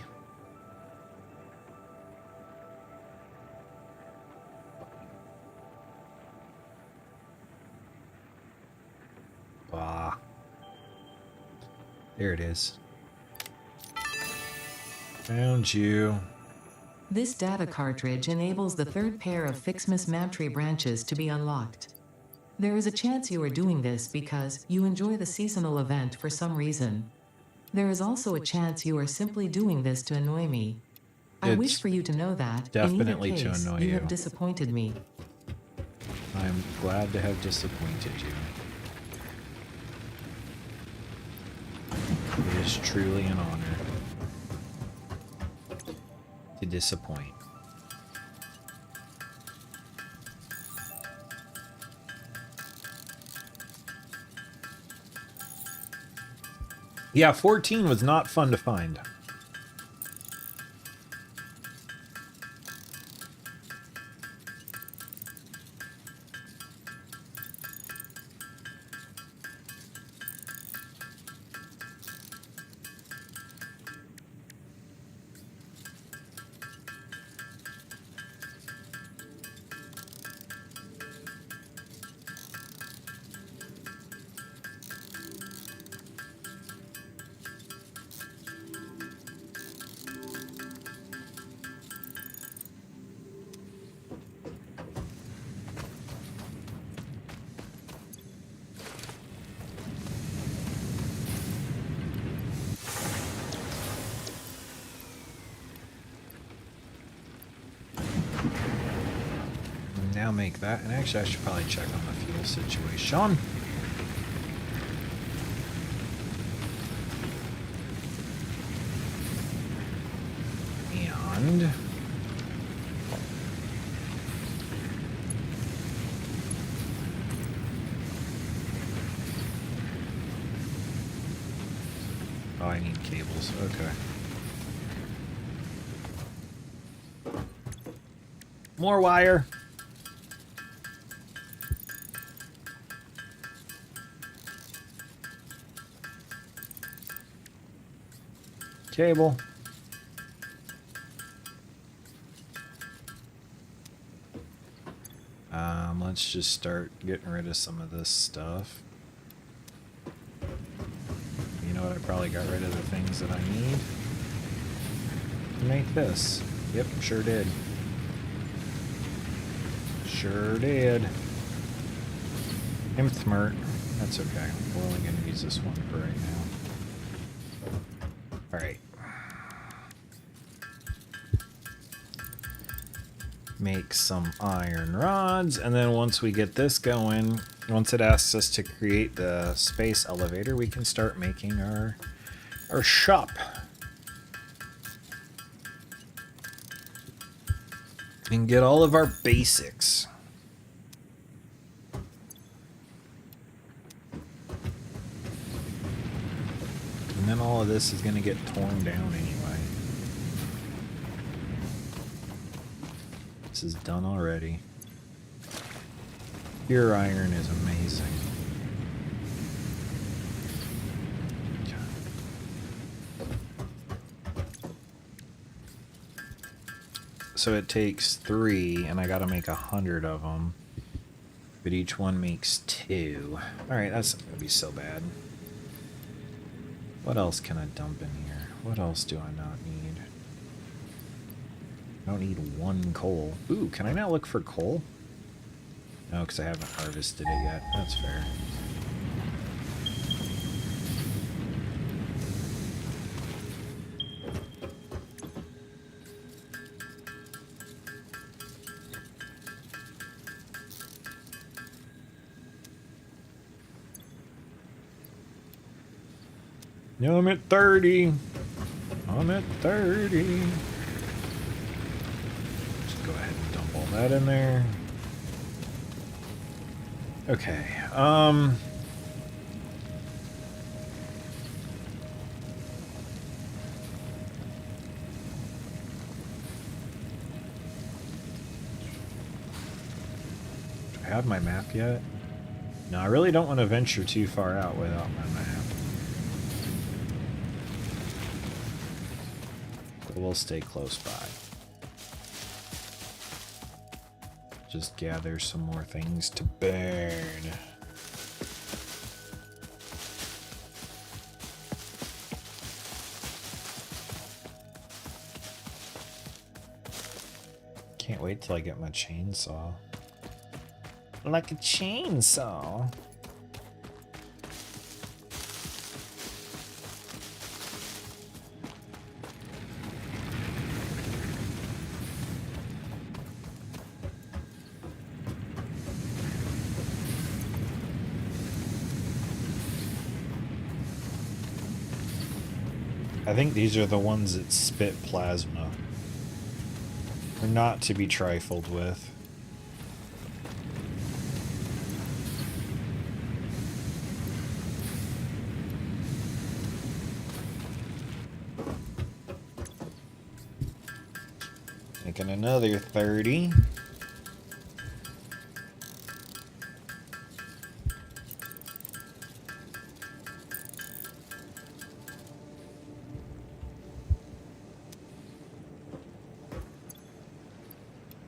[SPEAKER 1] Bah. There it is. Found you.
[SPEAKER 2] This data cartridge enables the third pair of Fixmas Maptree branches to be unlocked. There is a chance you are doing this because you enjoy the seasonal event for some reason. There is also a chance you are simply doing this to annoy me. I
[SPEAKER 1] It's
[SPEAKER 2] wish for you to know that,
[SPEAKER 1] definitely
[SPEAKER 2] in either
[SPEAKER 1] to
[SPEAKER 2] case,
[SPEAKER 1] annoy
[SPEAKER 2] you
[SPEAKER 1] you.
[SPEAKER 2] have disappointed me.
[SPEAKER 1] I'm glad to have disappointed you. It is truly an honor to disappoint. Yeah, 14 was not fun to find. Now make that, and actually I should probably check on the fuel situation. And oh, I need cables. Okay. More wire. Cable. Let's just start getting rid of some of this stuff. You know what? I probably got rid of the things that I need to make this. Yep, sure did. Sure did. I'm smart. That's okay. We're only going to use this one for right now. Alright. make some iron rods, and then once we get this going, once it asks us to create the space elevator, we can start making our shop. And get all of our basics. And then all of this is going to get torn down anyway. This is done already. Pure iron is amazing. So it takes 3, and I gotta make 100 of them. But each one makes 2. Alright, that's not gonna be so bad. What else can I dump in here? What else do I not need? I don't need 1 coal. Ooh, can I now look for coal? No, because I haven't harvested it yet. That's fair. No, I'm at 30. I'm at 30. Just go ahead and dump all that in there. Okay, do I have my map yet? No, I really don't want to venture too far out without my map. But we'll stay close by. Just gather some more things to burn. Can't wait till I get my chainsaw. Like a chainsaw. I think these are the ones that spit plasma. They're not to be trifled with. Making another 30.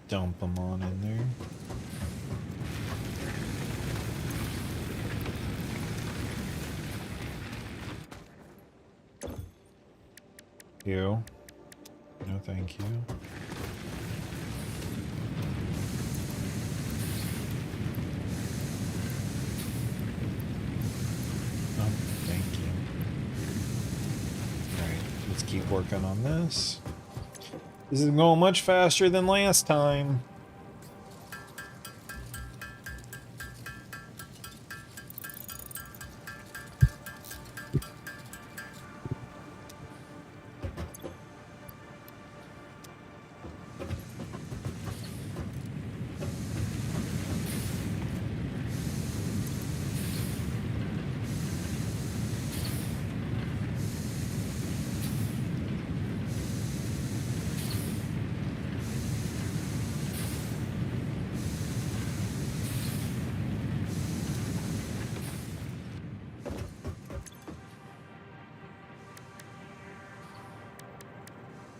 [SPEAKER 1] Dump them on in there. You. No, thank you. Oh, thank you. Alright, let's keep working on this. This is going much faster than last time.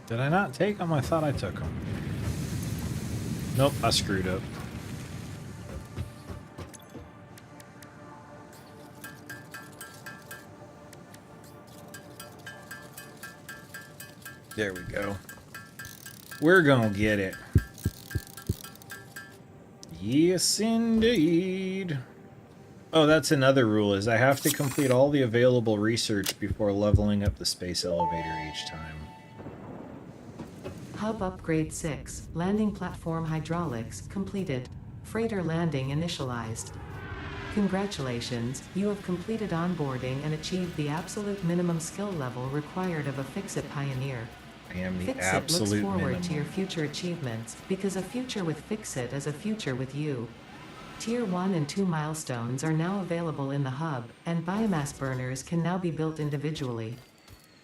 [SPEAKER 1] Did I not take them? I thought I took them. Nope, I screwed up. There we go. We're gonna get it. Yes, indeed. Oh, that's another rule, is I have to complete all the available research before leveling up the space elevator each time.
[SPEAKER 2] Hub Upgrade 6, Landing Platform Hydraulics, completed. Freighter landing initialized. Congratulations, you have completed onboarding and achieved the absolute minimum skill level required of a Fixit Pioneer.
[SPEAKER 1] I am the
[SPEAKER 2] Fixit looks
[SPEAKER 1] absolute
[SPEAKER 2] forward
[SPEAKER 1] minimum.
[SPEAKER 2] to your future achievements, because a future with Fixit is a future with you. Tier 1 and 2 milestones are now available in the hub, and biomass burners can now be built individually.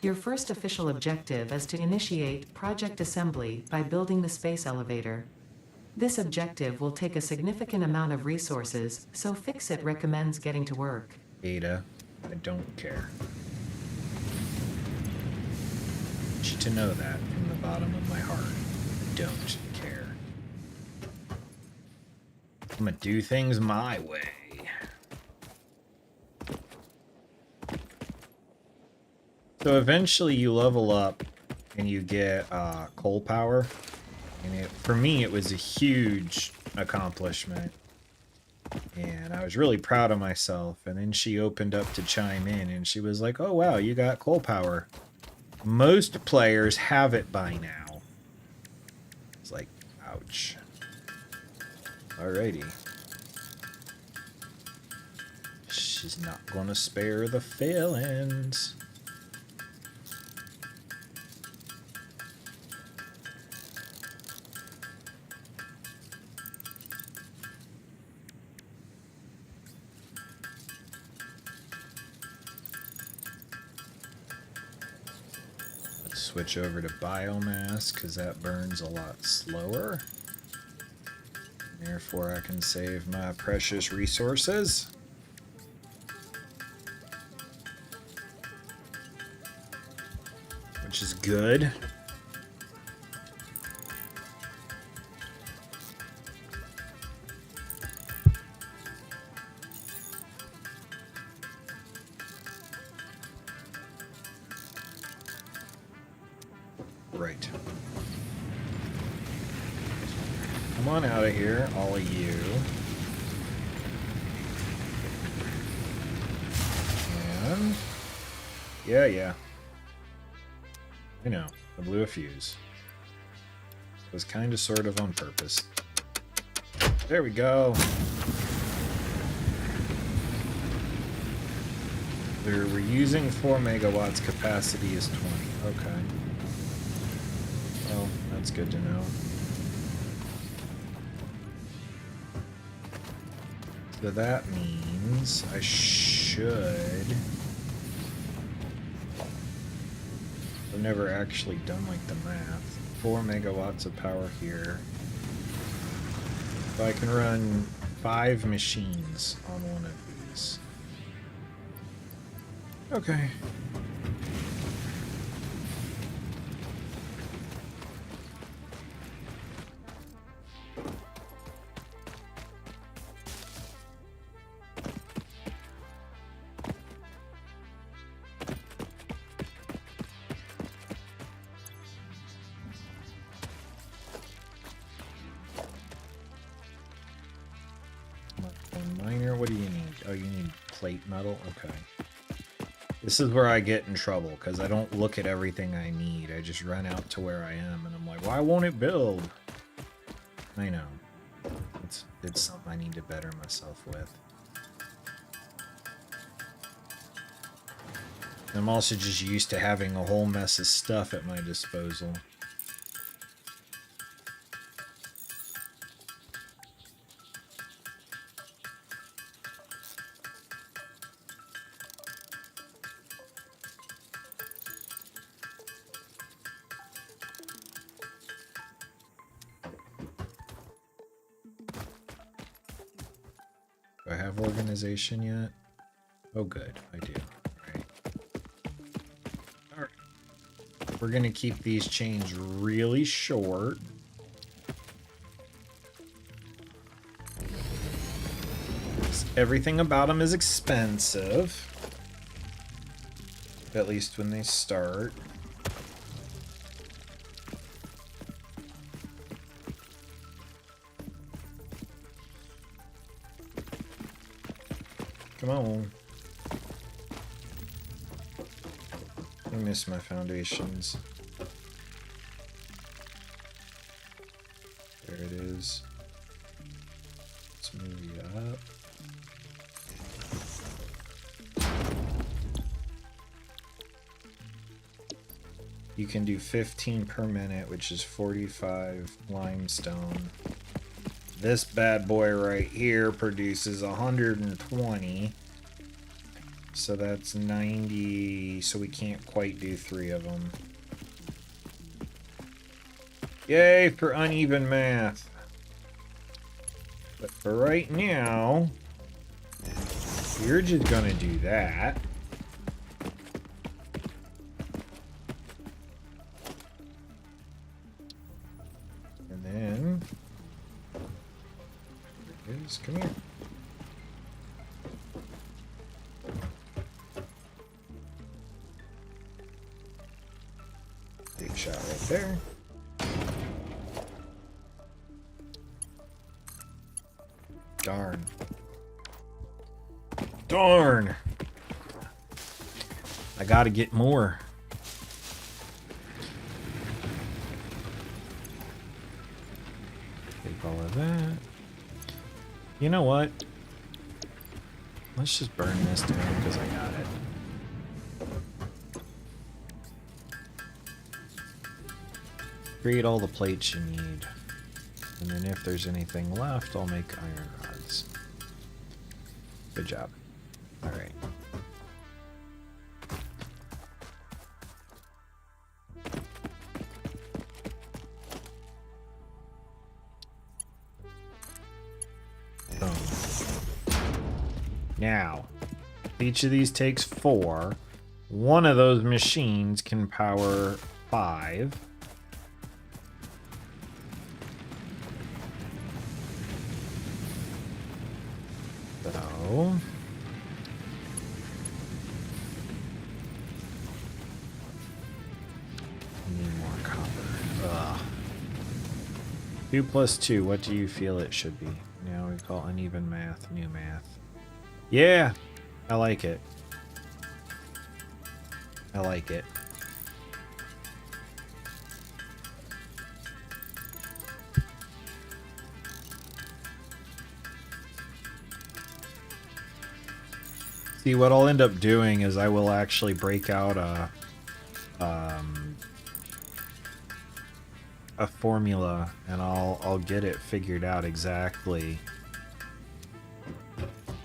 [SPEAKER 2] Your first official objective is to initiate project assembly by building the space elevator. This objective will take a significant amount of resources, so Fixit recommends getting to work.
[SPEAKER 1] Ada, I don't care. I want you to know that from the bottom of my heart. I don't care. I'm gonna do things my way. So eventually you level up and you get coal power. And for me, it was a huge accomplishment. And I was really proud of myself. And then she opened up to chime in and she was like, oh, wow, you got coal power. Most players have it by now. It's like, ouch. Alrighty. She's not gonna spare the feelings. Switch over to biomass because that burns a lot slower. Therefore, I can save my precious resources. Which is good. Right. Come on out of here, all of you. And... yeah. I know, I blew a fuse. It was kind of sort of on purpose. There we go. We're using 4 megawatts, capacity is 20. Okay. Well, that's good to know. So that means I should... I've never actually done like the math. 4 megawatts of power here. So I can run 5 machines on one of these. Okay. Miner, what do you need? Oh, you need plate metal? Okay. This is where I get in trouble, because I don't look at everything I need. I just run out to where I am, and I'm like, why won't it build? I know. It's something I need to better myself with. I'm also just used to having a whole mess of stuff at my disposal. Do I have organization yet? Oh good, I do. Alright. We're gonna keep these chains really short. Everything about them is expensive. At least when they start. Come on. I miss my foundations. is. Let's move you up. You can do 15 per minute, which is 45 limestone. This bad boy right here produces 120. So that's 90. So we can't quite do 3 of them. Yay for uneven math. But for right now, you're just gonna do that. And then, there it is. Come here. Big shot right there. Darn. Darn! I gotta get more. Take all of that. You know what? Let's just burn this down because I got it. Create all the plates you need. And then if there's anything left, I'll make iron rods. Good job. Alright. Boom. Now, each of these takes 4. One of those machines can power 5. So, need more copper. Ugh. 2 plus 2, what do you feel it should be? Now we call uneven math, new math. Yeah, I like it. I like it. See, what I'll end up doing is I will actually break out a formula, and I'll get it figured out exactly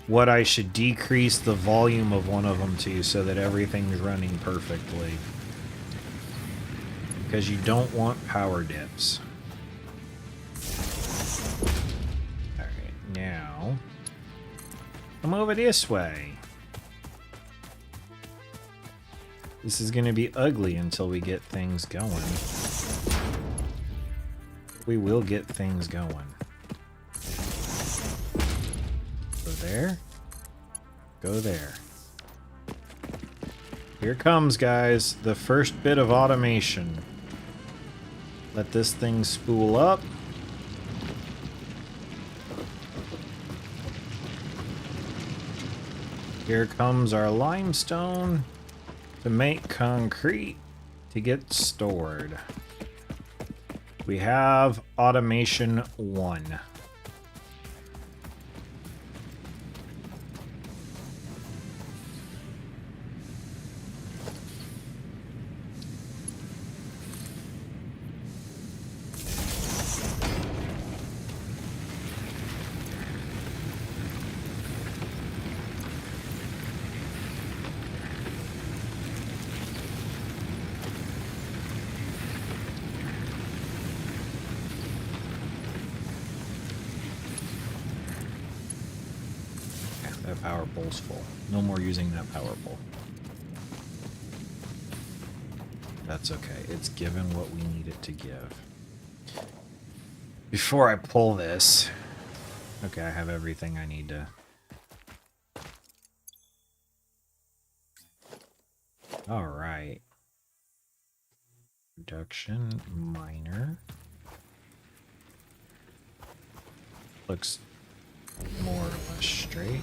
[SPEAKER 1] what I should decrease the volume of one of them to so that everything's running perfectly. Because you don't want power dips. Alright, now come over this way. This is going to be ugly until we get things going. We will get things going. Go there. Go there. Here comes, guys, the first bit of automation. Let this thing spool up. Here comes our limestone to make concrete to get stored. We have automation 1. That power pole's full. No more using that power pole. That's okay. It's given what we need it to give. Before I pull this... Okay, I have everything I need to... Alright. Production minor. Looks more or less straight.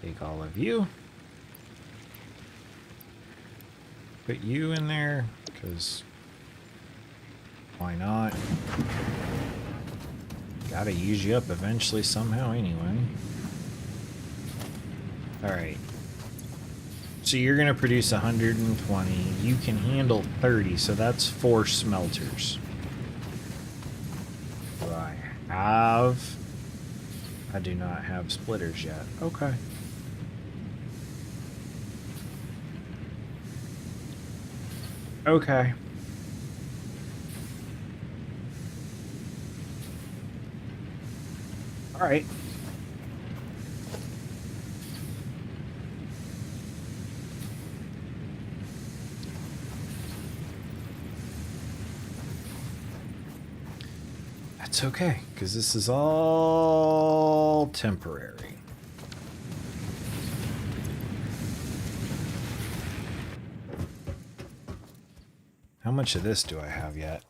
[SPEAKER 1] Take all of you. Put you in there, because Why not? Gotta use you up eventually somehow anyway. Alright. So you're gonna produce 120. You can handle 30, so that's 4 smelters. Do I have... I do not have splitters yet. Okay. Okay. Alright. That's okay, because this is all temporary. How much of this do I have yet?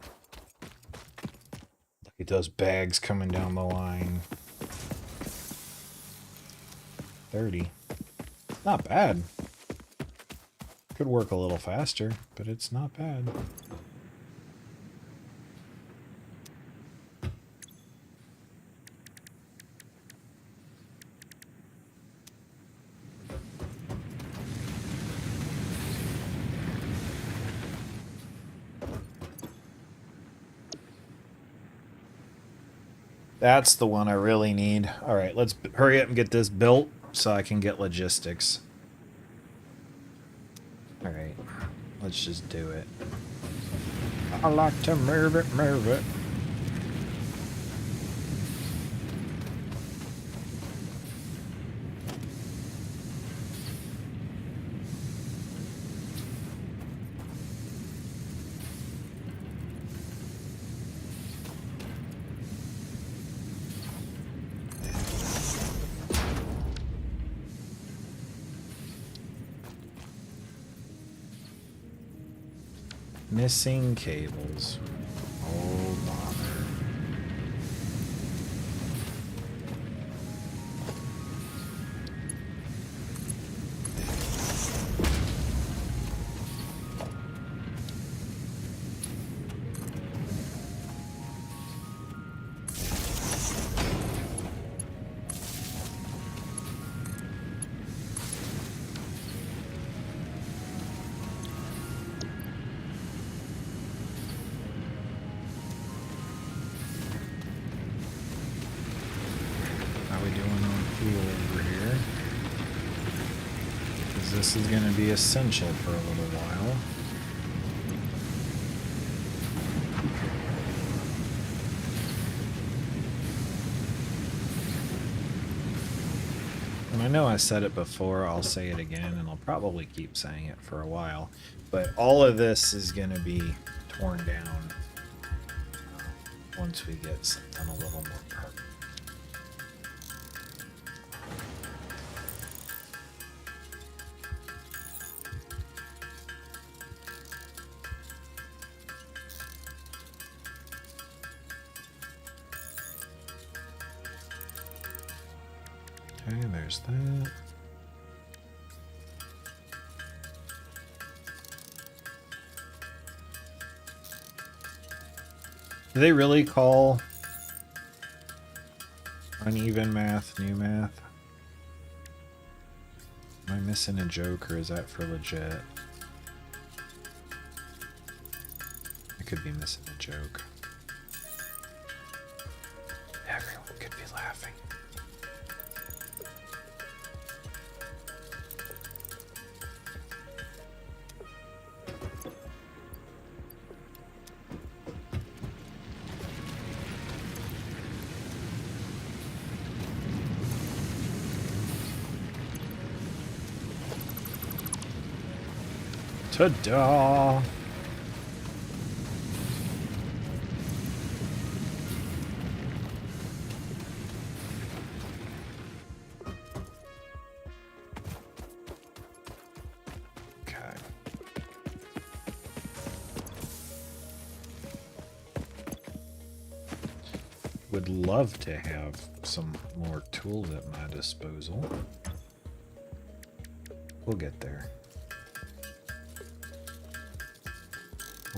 [SPEAKER 1] Look at those bags coming down the line. 30. Not bad. Could work a little faster, but it's not bad. That's the one I really need. All right, let's hurry up and get this built so I can get logistics. All right, let's just do it. I like to move it, move it. Missing cables. Oh, bother. This is going to be essential for a little while. And I know I said it before, I'll say it again, and I'll probably keep saying it for a while, but all of this is going to be torn down once we get something a little more permanent. Okay, there's that. Do they really call uneven math new math? Am I missing a joke, or is that for legit? I could be missing a joke. Everyone could be laughing. Ta-da! Okay. Would love to have some more tools at my disposal. We'll get there.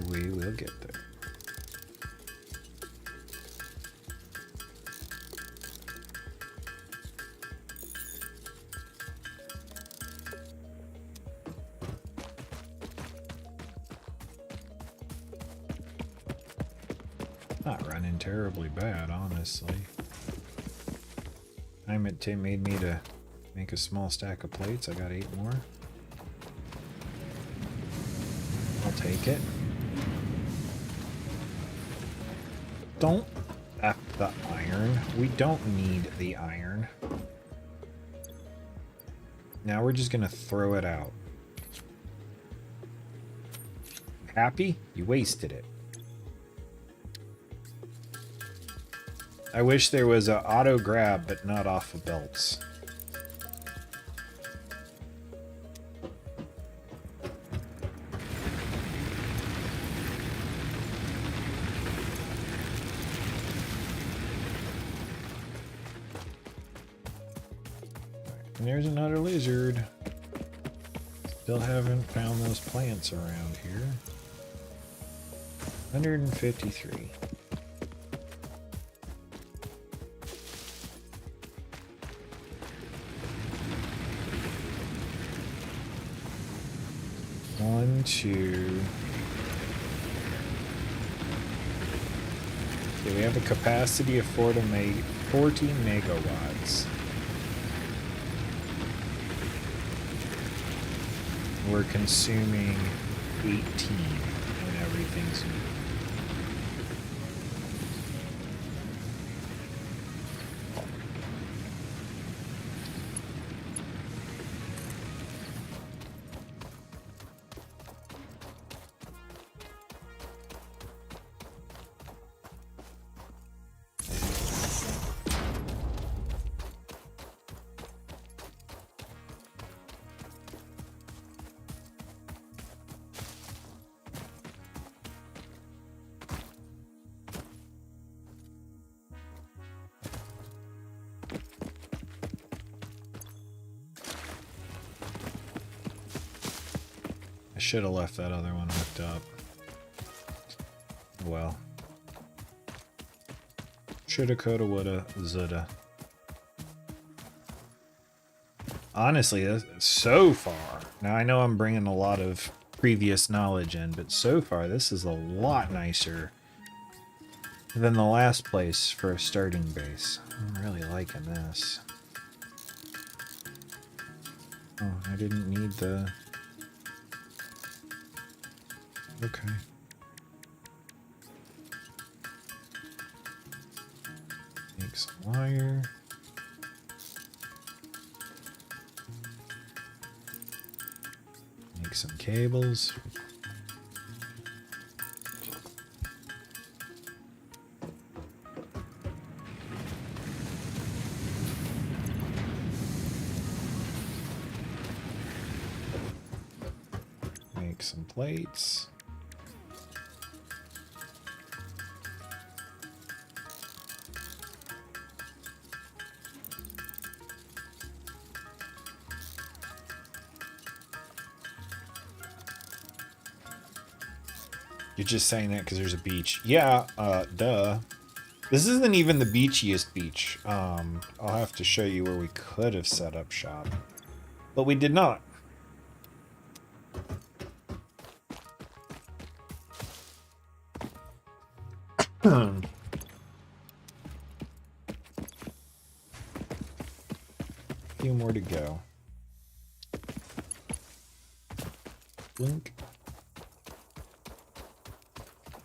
[SPEAKER 1] We will get there. Not running terribly bad, honestly. Time it made me to make a small stack of plates. I got 8 more. I'll take it. Don't F the iron. We don't need the iron. Now we're just gonna throw it out. Happy? You wasted it. I wish there was a auto grab, but not off of belts. And there's another lizard. Still haven't found those plants around here. 153. One, two. Okay, we have a capacity of 40 megawatts. We're consuming 18 when everything's new. I should have left that other one hooked up. Well. Shoulda, coulda, woulda, zoulda. Honestly, so far, now I know I'm bringing a lot of previous knowledge in, but so far this is a lot nicer than the last place for a starting base. I'm really liking this. Oh, I didn't need the... Okay. Make some wire. Make some cables. Make some plates. You're just saying that because there's a beach. Yeah, duh. This isn't even the beachiest beach. I'll have to show you where we could have set up shop. But we did not. Few more to go. Blink.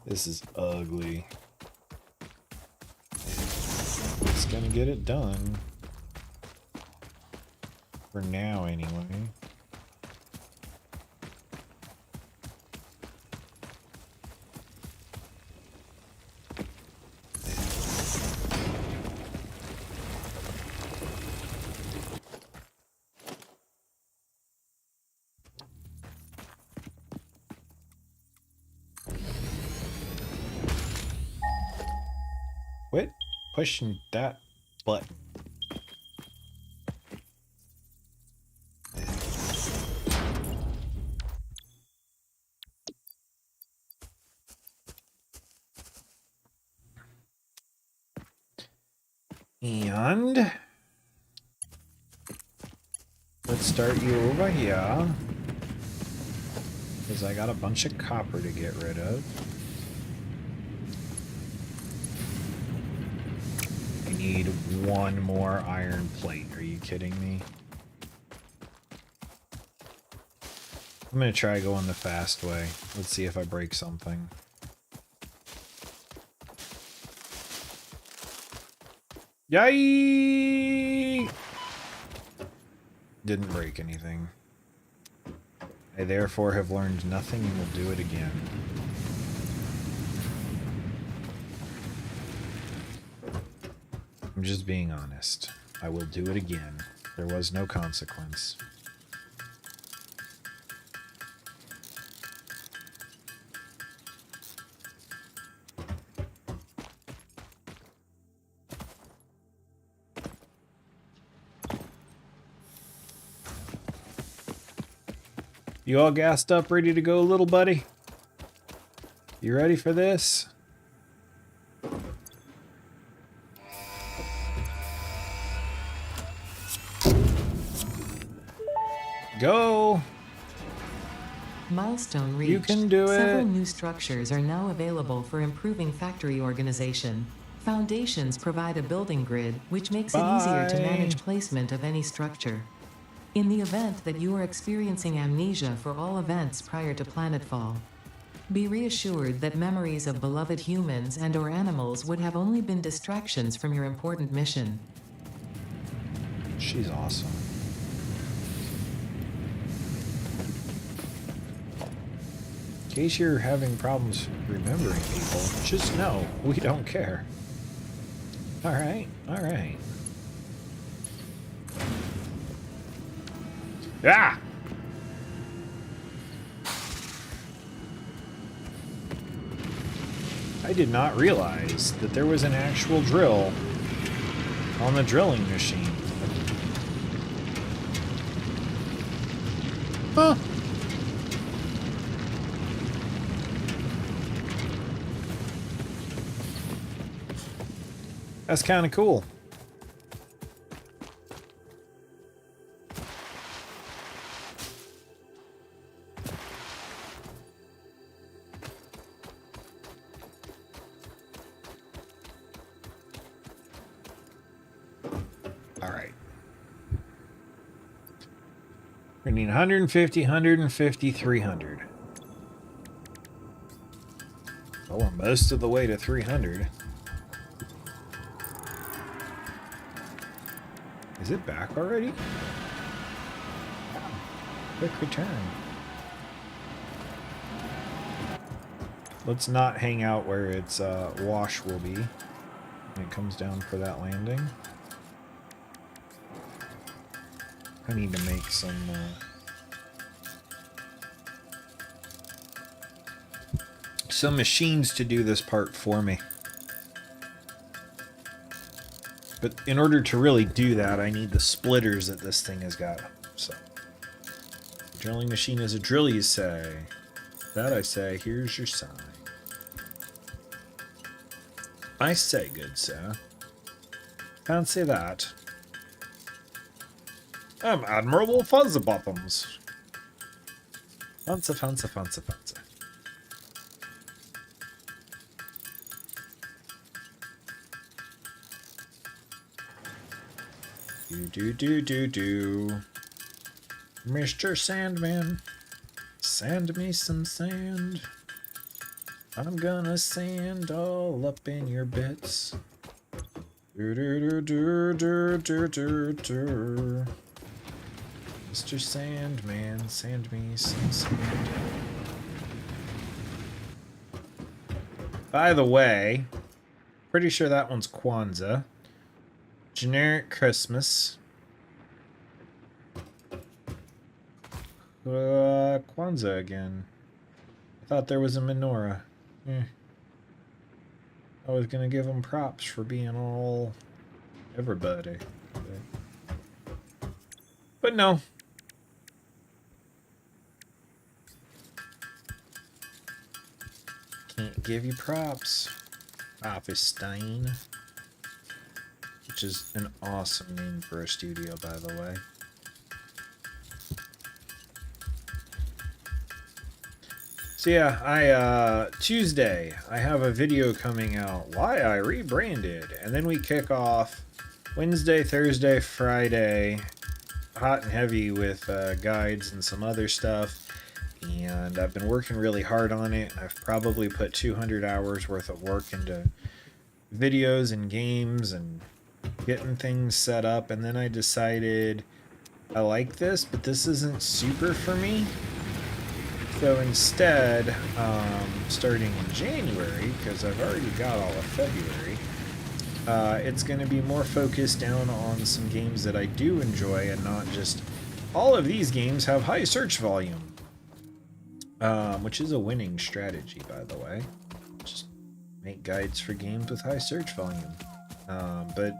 [SPEAKER 1] This is ugly. It's gonna get it done. For now, anyway. Quit pushing that button. And let's start you over here, because I got a bunch of copper to get rid of. need one more iron plate. Are you kidding me? I'm gonna try going the fast way. Let's see if I break something. Yay! Didn't break anything. I therefore have learned nothing and will do it again. I'm just being honest. I will do it again. There was no consequence. You all gassed up, ready to go, little buddy? You ready for this? Go!
[SPEAKER 2] Milestone reached.
[SPEAKER 1] You can do it.
[SPEAKER 2] Several new structures are now available for improving factory organization. Foundations provide a building grid, which makes it easier to manage placement of any structure. In the event that you are experiencing amnesia for all events prior to planetfall, be reassured that memories of beloved humans and/or animals would have only been distractions from your important mission.
[SPEAKER 1] She's awesome. In case you're having problems remembering people, just know we don't care. Alright, alright. Ah! I did not realize that there was an actual drill on the drilling machine. Huh. That's kind of cool. All right. We need 150, 150, 300. Well, we're most of the way to 300. Is it back already? Quick return. Let's not hang out where its wash will be when it comes down for that landing. I need to make some machines to do this part for me. But in order to really do that, I need the splitters that this thing has got. So, drilling machine is a drill, you say. That I say, here's your sign. I say, good sir. Can't say that. I'm Admirable Fuzzbottoms. Fancy, fancy, fancy, fancy. Do. Mr. Sandman, sand me some sand. I'm gonna sand all up in your bits. Mr. Sandman, sand me some sand. By the way, pretty sure that one's Kwanzaa. Generic Christmas. Kwanzaa again. I thought there was a menorah. I was gonna give them props for being all everybody. But no. Can't give you props. Office Stein. Which is an awesome name for a studio, by the way. So yeah, Tuesday, I have a video coming out, why I rebranded, and then we kick off Wednesday, Thursday, Friday, hot and heavy with guides and some other stuff, and I've been working really hard on it. I've probably put 200 hours worth of work into videos and games and getting things set up, and then I decided I like this, but this isn't super for me. So instead, starting in January, because I've already got all of February, it's going to be more focused down on some games that I do enjoy, and not just all of these games have high search volume, which is a winning strategy, by the way. Just make guides for games with high search volume. But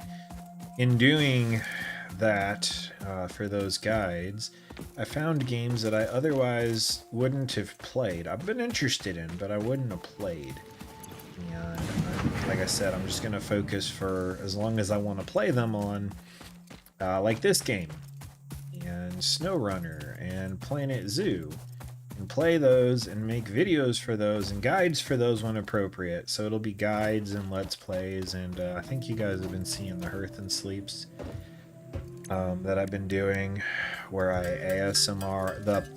[SPEAKER 1] in doing that, for those guides, I found games that I otherwise wouldn't have played. I've been interested in, but I wouldn't have played. And like I said, I'm just going to focus for as long as I want to play them on, like this game, and SnowRunner, and Planet Zoo, and play those and make videos for those and guides for those when appropriate. So it'll be guides and let's plays, and I think you guys have been seeing the Hearth and Sleeps that I've been doing, where I ASMR the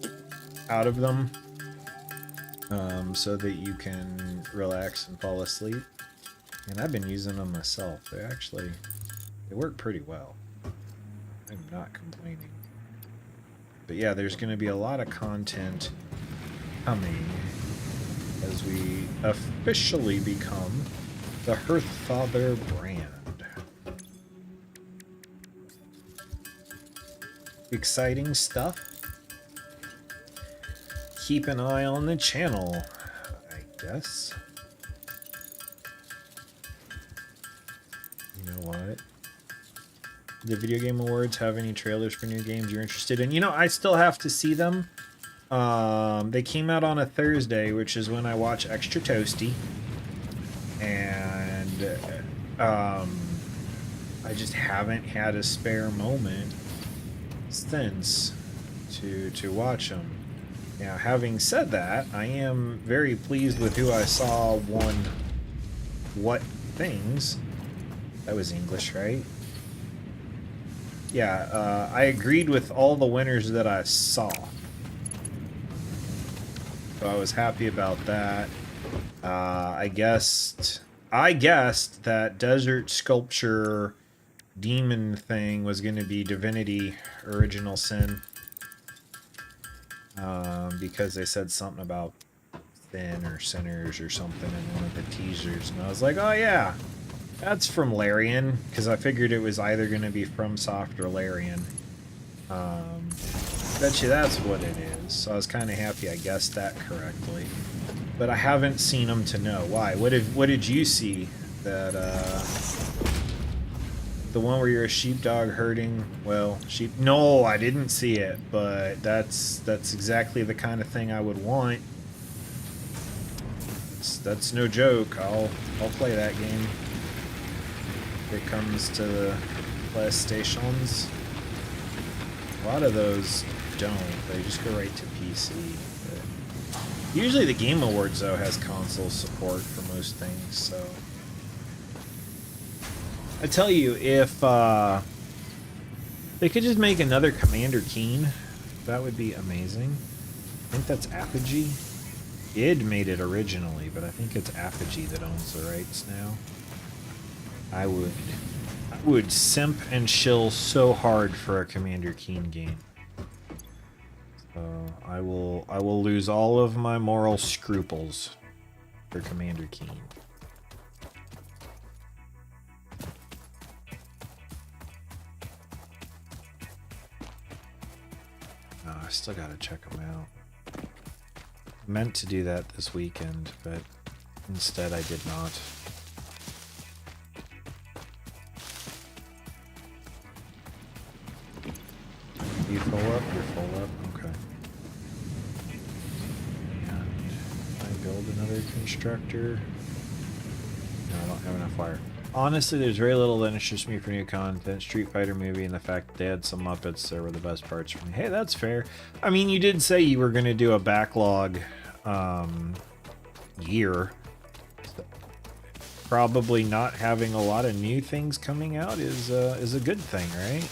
[SPEAKER 1] out of them, so that you can relax and fall asleep. And I've been using them myself. They work pretty well. I'm not complaining. But yeah, there's going to be a lot of content coming as we officially become the Hearthfather brand. Exciting stuff. Keep an eye on the channel, I guess. You know what? The Video Game Awards have any trailers for new games you're interested in? You know, I still have to see them. They came out on a Thursday, which is when I watch Extra Toasty. And I just haven't had a spare moment since to watch them. Now, having said that, I am very pleased with who I saw won what things. That was English, right? Yeah, I agreed with all the winners that I saw. So I was happy about that. I guessed that Desert Sculpture demon thing was going to be Divinity Original Sin, because they said something about sin or sinners or something in one of the teasers, and I was like, oh yeah, that's from Larian, because I figured it was either going to be FromSoft or Larian. Bet you that's what it is. So I was kind of happy I guessed that correctly, but I haven't seen them to know why. What did you see? That the one where you're a sheepdog herding, well, sheep. No, I didn't see it, but that's exactly the kind of thing I would want. That's no joke. I'll play that game if it comes to the PlayStations. A lot of those don't. They just go right to PC. But usually the Game Awards though has console support for most things, so. I tell you, if they could just make another Commander Keen, that would be amazing. I think that's Apogee. Id made it originally, but I think it's Apogee that owns the rights now. I would simp and shill so hard for a Commander Keen game. So I will lose all of my moral scruples for Commander Keen. I still gotta check them out. Meant to do that this weekend, but instead I did not. You full up? You're full up? Okay. And I build another constructor. No, I don't have enough wire. Honestly, there's very little that interests me for new content. Street Fighter movie and the fact that they had some Muppets there were the best parts for me. Hey, that's fair. I mean, you did say you were going to do a backlog year. So probably not having a lot of new things coming out is a good thing, right?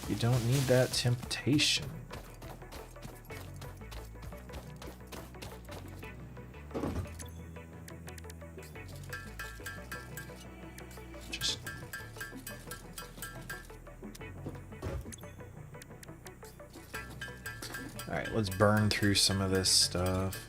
[SPEAKER 1] You don't need that temptation. Alright, let's burn through some of this stuff.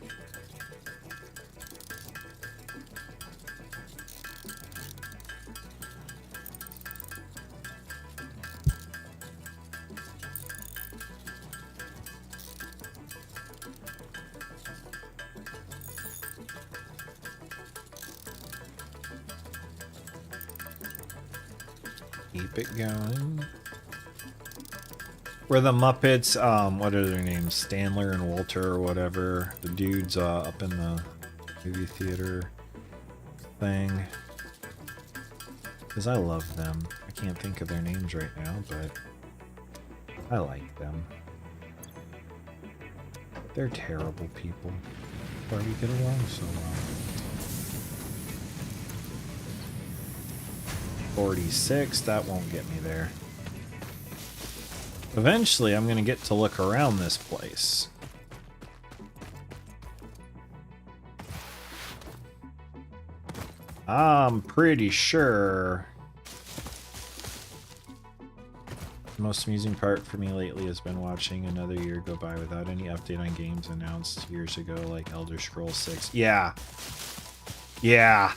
[SPEAKER 1] Keep it going. Where the Muppets, what are their names? Stanler and Walter or whatever. The dudes up in the movie theater thing. Because I love them. I can't think of their names right now, but I like them. They're terrible people. Why do we get along so well? 46, that won't get me there. Eventually, I'm going to get to look around this place. I'm pretty sure the most amusing part for me lately has been watching another year go by without any update on games announced years ago, like Elder Scrolls 6. Yeah. Yeah.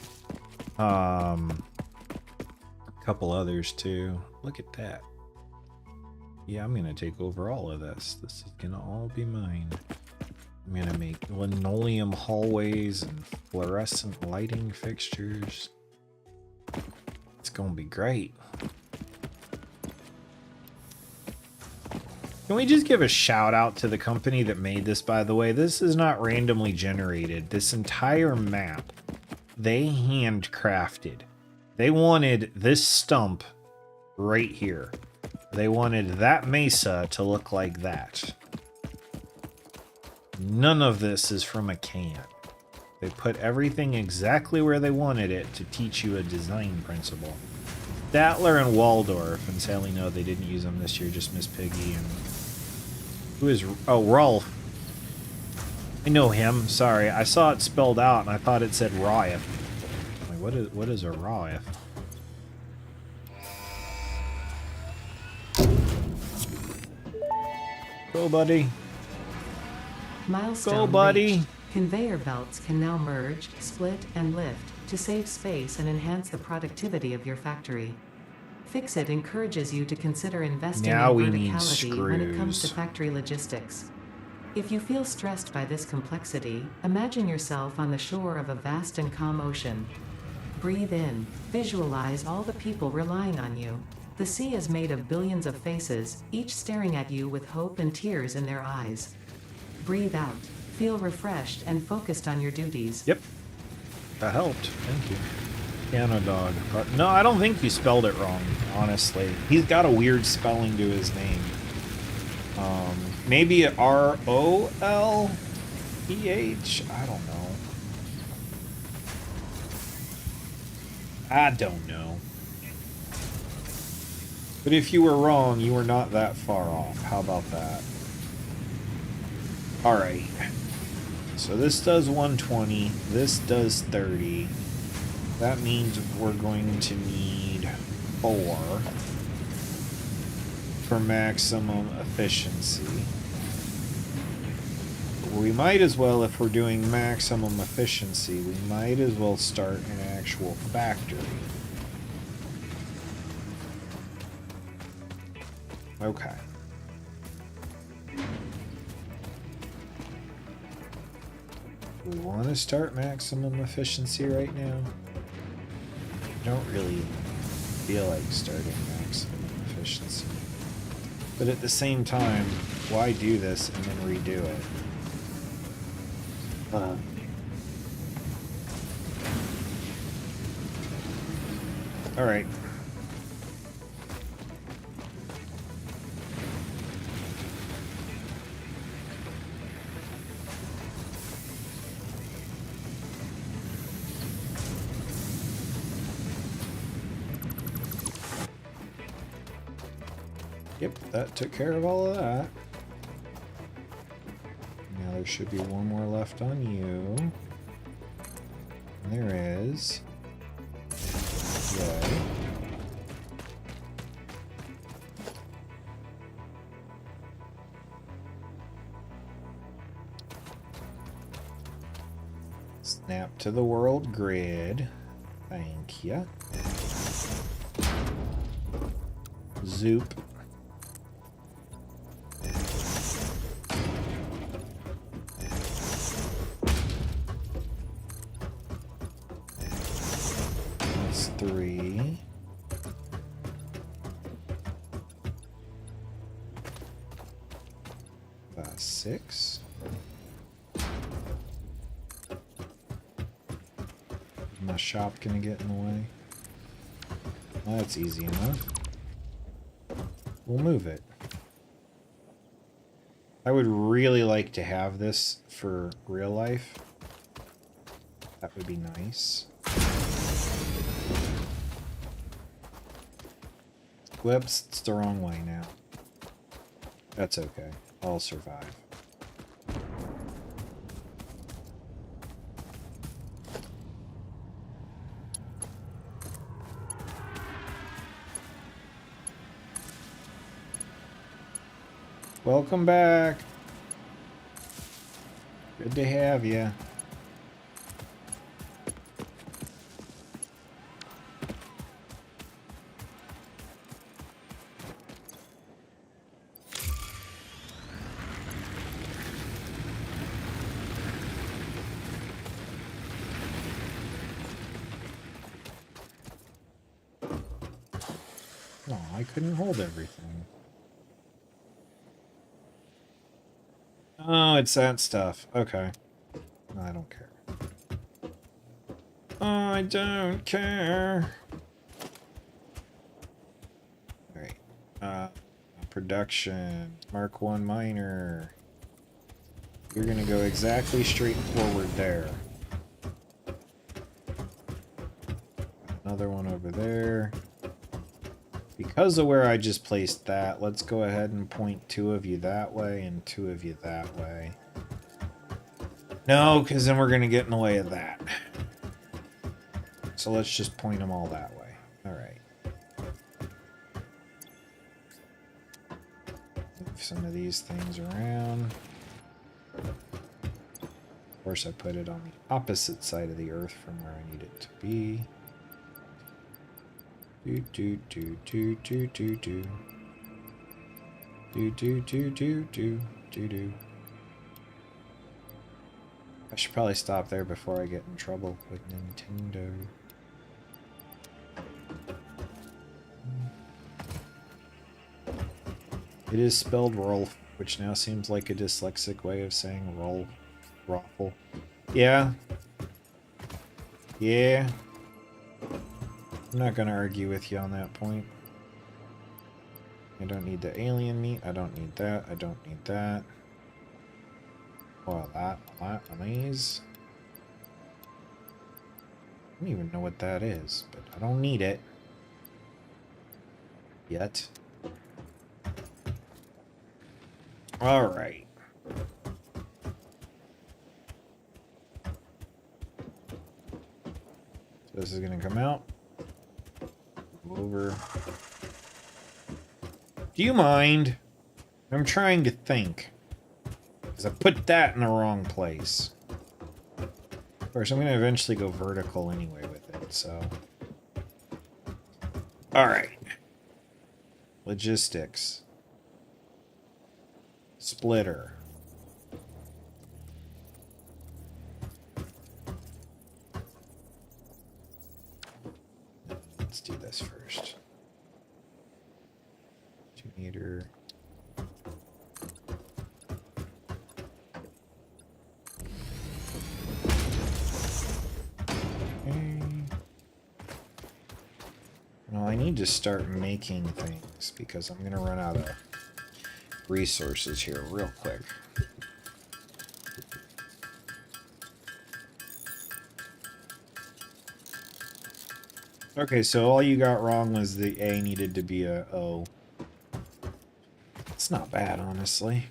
[SPEAKER 1] A couple others too. Look at that. Yeah, I'm gonna take over all of this. This is gonna all be mine. I'm gonna make linoleum hallways and fluorescent lighting fixtures. It's gonna be great. Can we just give a shout out to the company that made this, by the way? This is not randomly generated. This entire map, they handcrafted. They wanted this stump right here. They wanted that mesa to look like that. None of this is from a can. They put everything exactly where they wanted it to teach you a design principle. Statler and Waldorf, and sadly no, they didn't use them this year, just Miss Piggy and... Who is... Oh, Rolf. I know him, sorry. I saw it spelled out and I thought it said Royf. Like, what is a Royf? Go, buddy.
[SPEAKER 2] Milestone
[SPEAKER 1] Go, buddy.
[SPEAKER 2] reached. Conveyor belts can now merge, split, and lift to save space and enhance the productivity of your factory. Fixit encourages you to consider investing in verticality when it comes to factory logistics. If you feel stressed by this complexity, imagine yourself on the shore of a vast and calm ocean. Breathe in, visualize all the people relying on you. The sea is made of billions of faces, each staring at you with hope and tears in their eyes. Breathe out, feel refreshed and focused on your duties.
[SPEAKER 1] Yep. That helped. Thank you. Piano Dog. No, I don't think you spelled it wrong, honestly. He's got a weird spelling to his name. Maybe R-O-L-P-H? I don't know. I don't know. But if you were wrong, you were not that far off. How about that? Alright. So this does 120. This does 30. That means we're going to need 4 for maximum efficiency. We might as well, if we're doing maximum efficiency, we might as well start an actual factory. Okay. We want to start maximum efficiency right now. I don't really feel like starting maximum efficiency. But at the same time, why do this and then redo it? Alright. Yep, that took care of all of that. Now there should be one more left on you. And there is. Yay. Snap to the world grid. Thank ya. Zoop. That's 3. That's 6. My shop gonna get in the way? Well, that's easy enough. We'll move it. I would really like to have this for real life. That would be nice. Whoops, it's the wrong way now. That's okay. I'll survive. Welcome back. Good to have you. Oh, I couldn't hold everything. Oh, it's that stuff. Okay. No, I don't care. I don't care. Alright. Production. Mark 1 miner. You're gonna go exactly straight forward there. Another one over there. Because of where I just placed that, let's go ahead and point 2 of you that way and 2 of you that way. No, because then we're going to get in the way of that. So let's just point them all that way. Alright. Move some of these things around. Of course, I put it on the opposite side of the earth from where I need it to be. Do do do do do do do. Do do do do do do do. I should probably stop there before I get in trouble with Nintendo. It is spelled Rolf, which now seems like a dyslexic way of saying roll, raffle. Yeah. Yeah. I'm not gonna argue with you on that point. I don't need the alien meat. I don't need that. I don't need that. Well, that on these. I don't even know what that is, but I don't need it. Yet. Alright. So this is gonna come out. Over. Do you mind? I'm trying to think. Because I put that in the wrong place. Of course, I'm going to eventually go vertical anyway with it, so. Alright. Logistics. Splitter. Let's do this first. 2 meter. Okay. Well, I need to start making things because I'm gonna run out of resources here real quick. Okay, so all you got wrong was the A needed to be a O. not bad, honestly.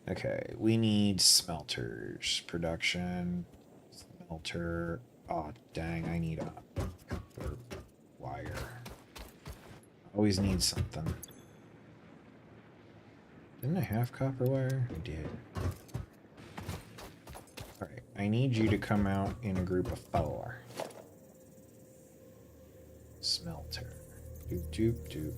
[SPEAKER 1] Okay, we need smelters. Production. Smelter. Oh, dang, I need a copper wire. Always need something. Didn't I have copper wire? I did. Alright, I need you to come out in a group of 4. Smelter. Doop, doop, doop.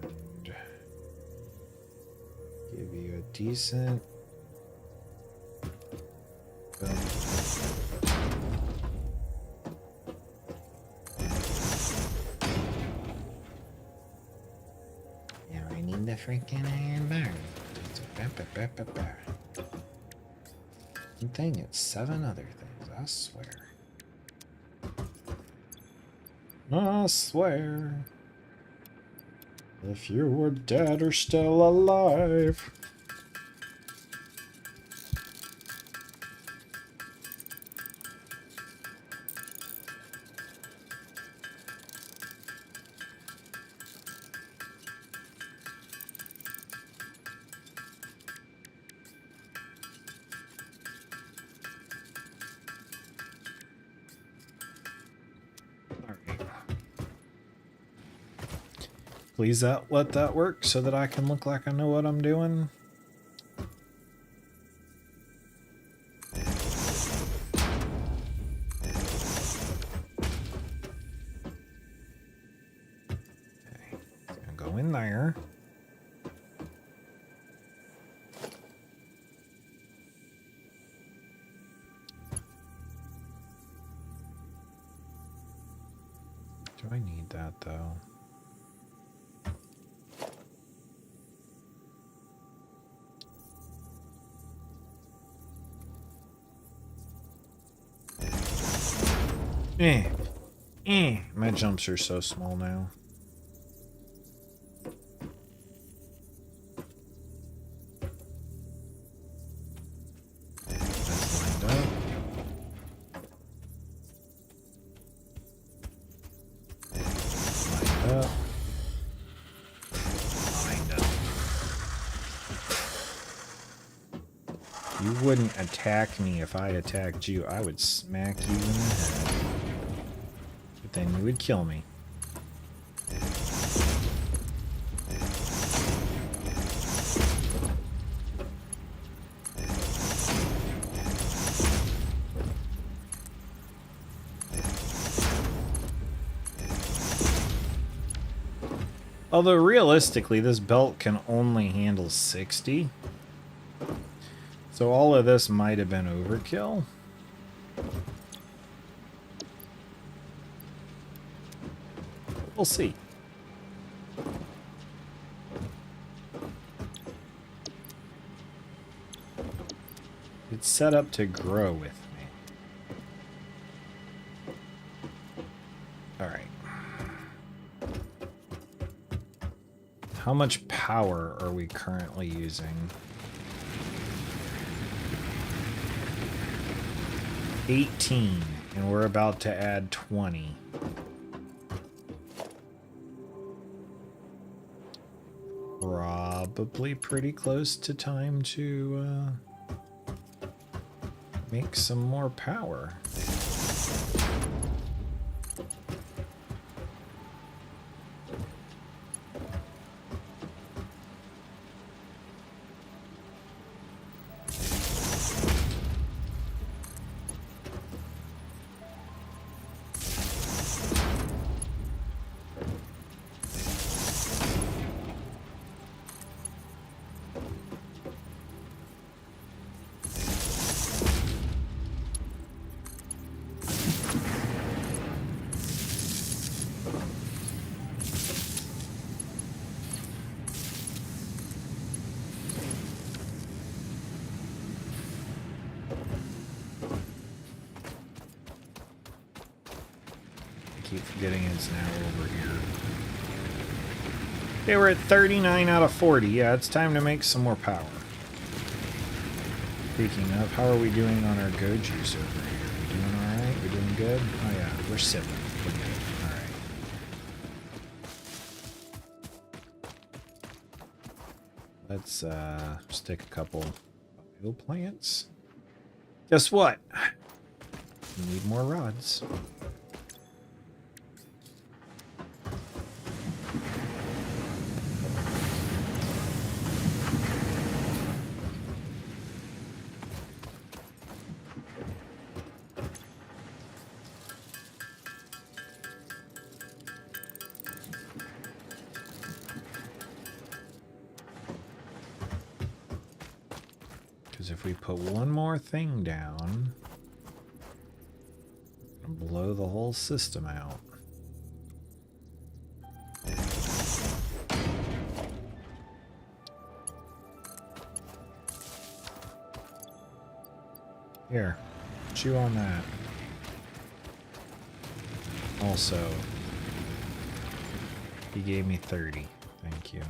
[SPEAKER 1] And give you a decent... Now I need the freaking iron bar. One thing, it's 7 other things, I swear. I swear. If you were dead or still alive. Please let that work so that I can look like I know what I'm doing. Okay, it's gonna go in there. Do I need that though? My jumps are so small now. That's lined up. Lined up. Lined up. You wouldn't attack me if I attacked you. I would smack you in the head. But then you would kill me. Although realistically, this belt can only handle 60. So all of this might have been overkill. We'll see. It's set up to grow with me. All right. How much power are we currently using? 18, and we're about to add 20. Probably pretty close to time to make some more power. Keep forgetting it's now over here. Okay, we're at 39 out of 40. Yeah, it's time to make some more power. Speaking of, how are we doing on our go juice over here? We doing alright? We're doing good? Oh yeah, we're 7th. We're good. Alright. Let's stick a couple tomato plants. Guess what? We need more rods. Because if we put one more thing down, it'll blow the whole system out. Here, chew on that. Also, he gave me 30. Thank you.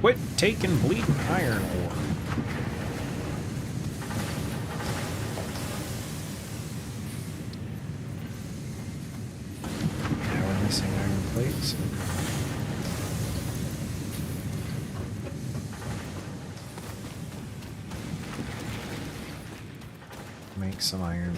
[SPEAKER 1] Quit taking bleeding iron ore. Now we're missing iron plates. Make some iron.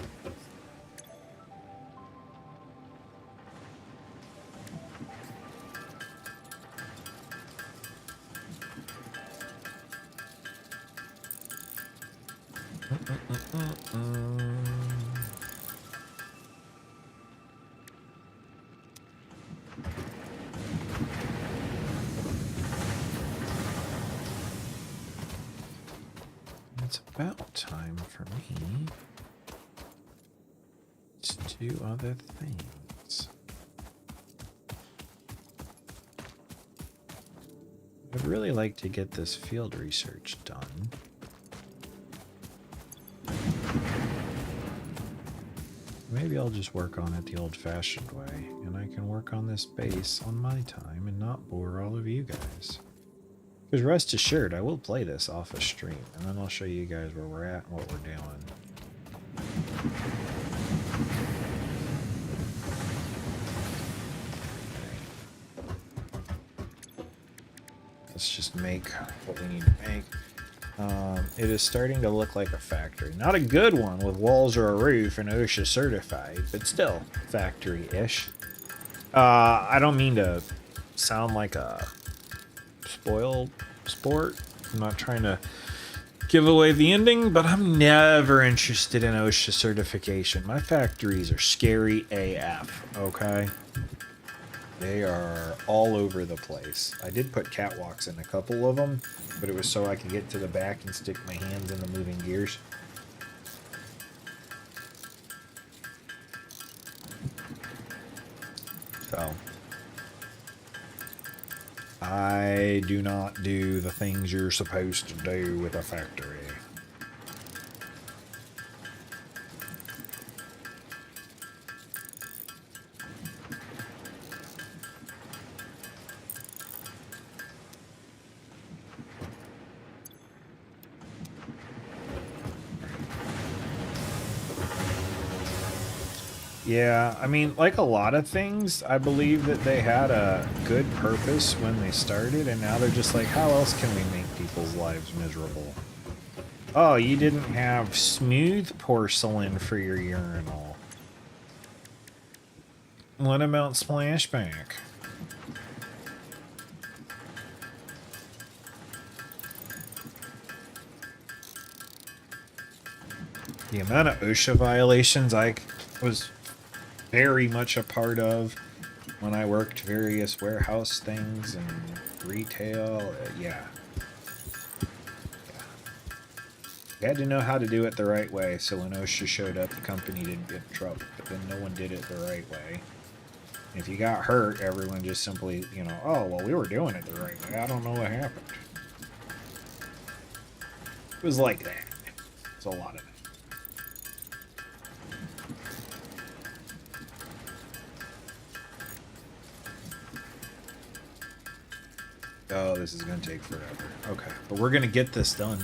[SPEAKER 1] It's about time for me to do other things. I'd really like to get this field research done. Maybe I'll just work on it the old-fashioned way, and I can work on this base on my time and not bore all of you guys. Because rest assured, I will play this off a stream, and then I'll show you guys where we're at and what we're doing. Let's just make what we need to make. It is starting to look like a factory. Not a good one with walls or a roof and OSHA certified, but still factory-ish. I don't mean to sound like a spoiled sport. I'm not trying to give away the ending, but I'm never interested in OSHA certification. My factories are scary AF, okay? They are all over the place. I did put catwalks in a couple of them, but it was so I could get to the back and stick my hands in the moving gears. So, I do not do the things you're supposed to do with a factory. Yeah, I mean, like a lot of things, I believe that they had a good purpose when they started, and now they're just like, how else can we make people's lives miserable? Oh, you didn't have smooth porcelain for your urinal. What about splashback? The amount of OSHA violations I was very much a part of when I worked various warehouse things and retail. Yeah. You had to know how to do it the right way, so when OSHA showed up, the company didn't get in trouble, but then no one did it the right way. If you got hurt, everyone just simply, you know, oh, well, we were doing it the right way. I don't know what happened. It was like that. It's a lot of it. Oh, this is going to take forever. Okay, but we're going to get this done.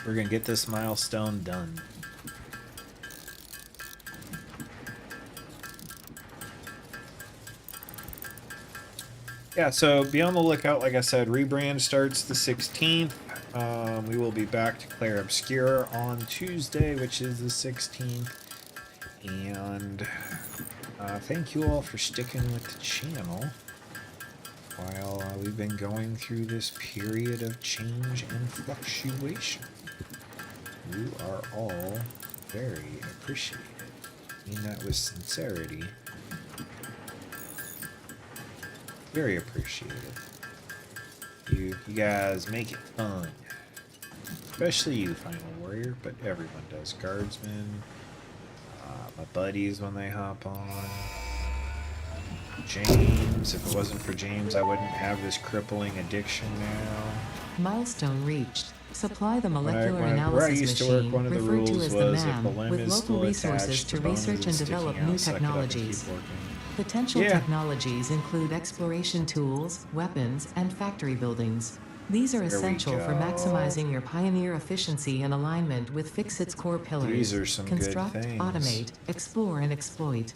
[SPEAKER 1] We're going to get this milestone done. Yeah, so be on the lookout. Like I said, rebrand starts the 16th. We will be back to Clair Obscura on Tuesday, which is the 16th. And thank you all for sticking with the channel while we've been going through this period of change and fluctuation. You are all very appreciated. I mean that with sincerity. Very appreciated. You guys make it fun. Especially you, Final Warrior, but everyone does. Guardsmen, my buddies when they hop on. James, if it wasn't for James, I wouldn't have this crippling addiction now.
[SPEAKER 2] Milestone reached. Supply the molecular
[SPEAKER 1] Where I
[SPEAKER 2] analysis
[SPEAKER 1] used to work,
[SPEAKER 2] machine,
[SPEAKER 1] one of the
[SPEAKER 2] referred to
[SPEAKER 1] rules
[SPEAKER 2] as the
[SPEAKER 1] was if the
[SPEAKER 2] MAM,
[SPEAKER 1] limb
[SPEAKER 2] with
[SPEAKER 1] is
[SPEAKER 2] local
[SPEAKER 1] still
[SPEAKER 2] resources
[SPEAKER 1] attached,
[SPEAKER 2] to
[SPEAKER 1] the bone
[SPEAKER 2] research and
[SPEAKER 1] isn't
[SPEAKER 2] develop
[SPEAKER 1] sticking
[SPEAKER 2] new
[SPEAKER 1] out, suck it up and keep
[SPEAKER 2] technologies.
[SPEAKER 1] working.
[SPEAKER 2] Potential
[SPEAKER 1] Yeah.
[SPEAKER 2] technologies include exploration tools, weapons, and factory buildings. These are
[SPEAKER 1] There we
[SPEAKER 2] essential for
[SPEAKER 1] go.
[SPEAKER 2] maximizing your Pioneer efficiency and alignment with Fixit's core pillars.
[SPEAKER 1] These are some good
[SPEAKER 2] Construct,
[SPEAKER 1] things.
[SPEAKER 2] automate, explore, and exploit.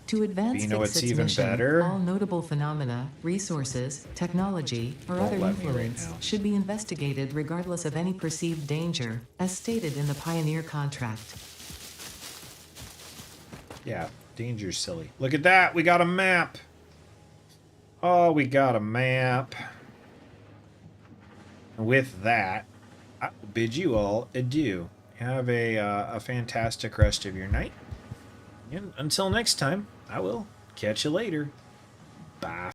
[SPEAKER 2] To advance
[SPEAKER 1] You know what's
[SPEAKER 2] Fixit's
[SPEAKER 1] even
[SPEAKER 2] mission,
[SPEAKER 1] better?
[SPEAKER 2] all notable phenomena, resources, technology, or
[SPEAKER 1] Don't
[SPEAKER 2] other
[SPEAKER 1] let me right
[SPEAKER 2] influence
[SPEAKER 1] now.
[SPEAKER 2] should be investigated regardless of any perceived danger, as stated in the Pioneer contract.
[SPEAKER 1] Yeah, danger's silly. Look at that, we got a map. Oh, we got a map. With that, I will bid you all adieu. Have a fantastic rest of your night. And until next time, I will catch you later. Bye.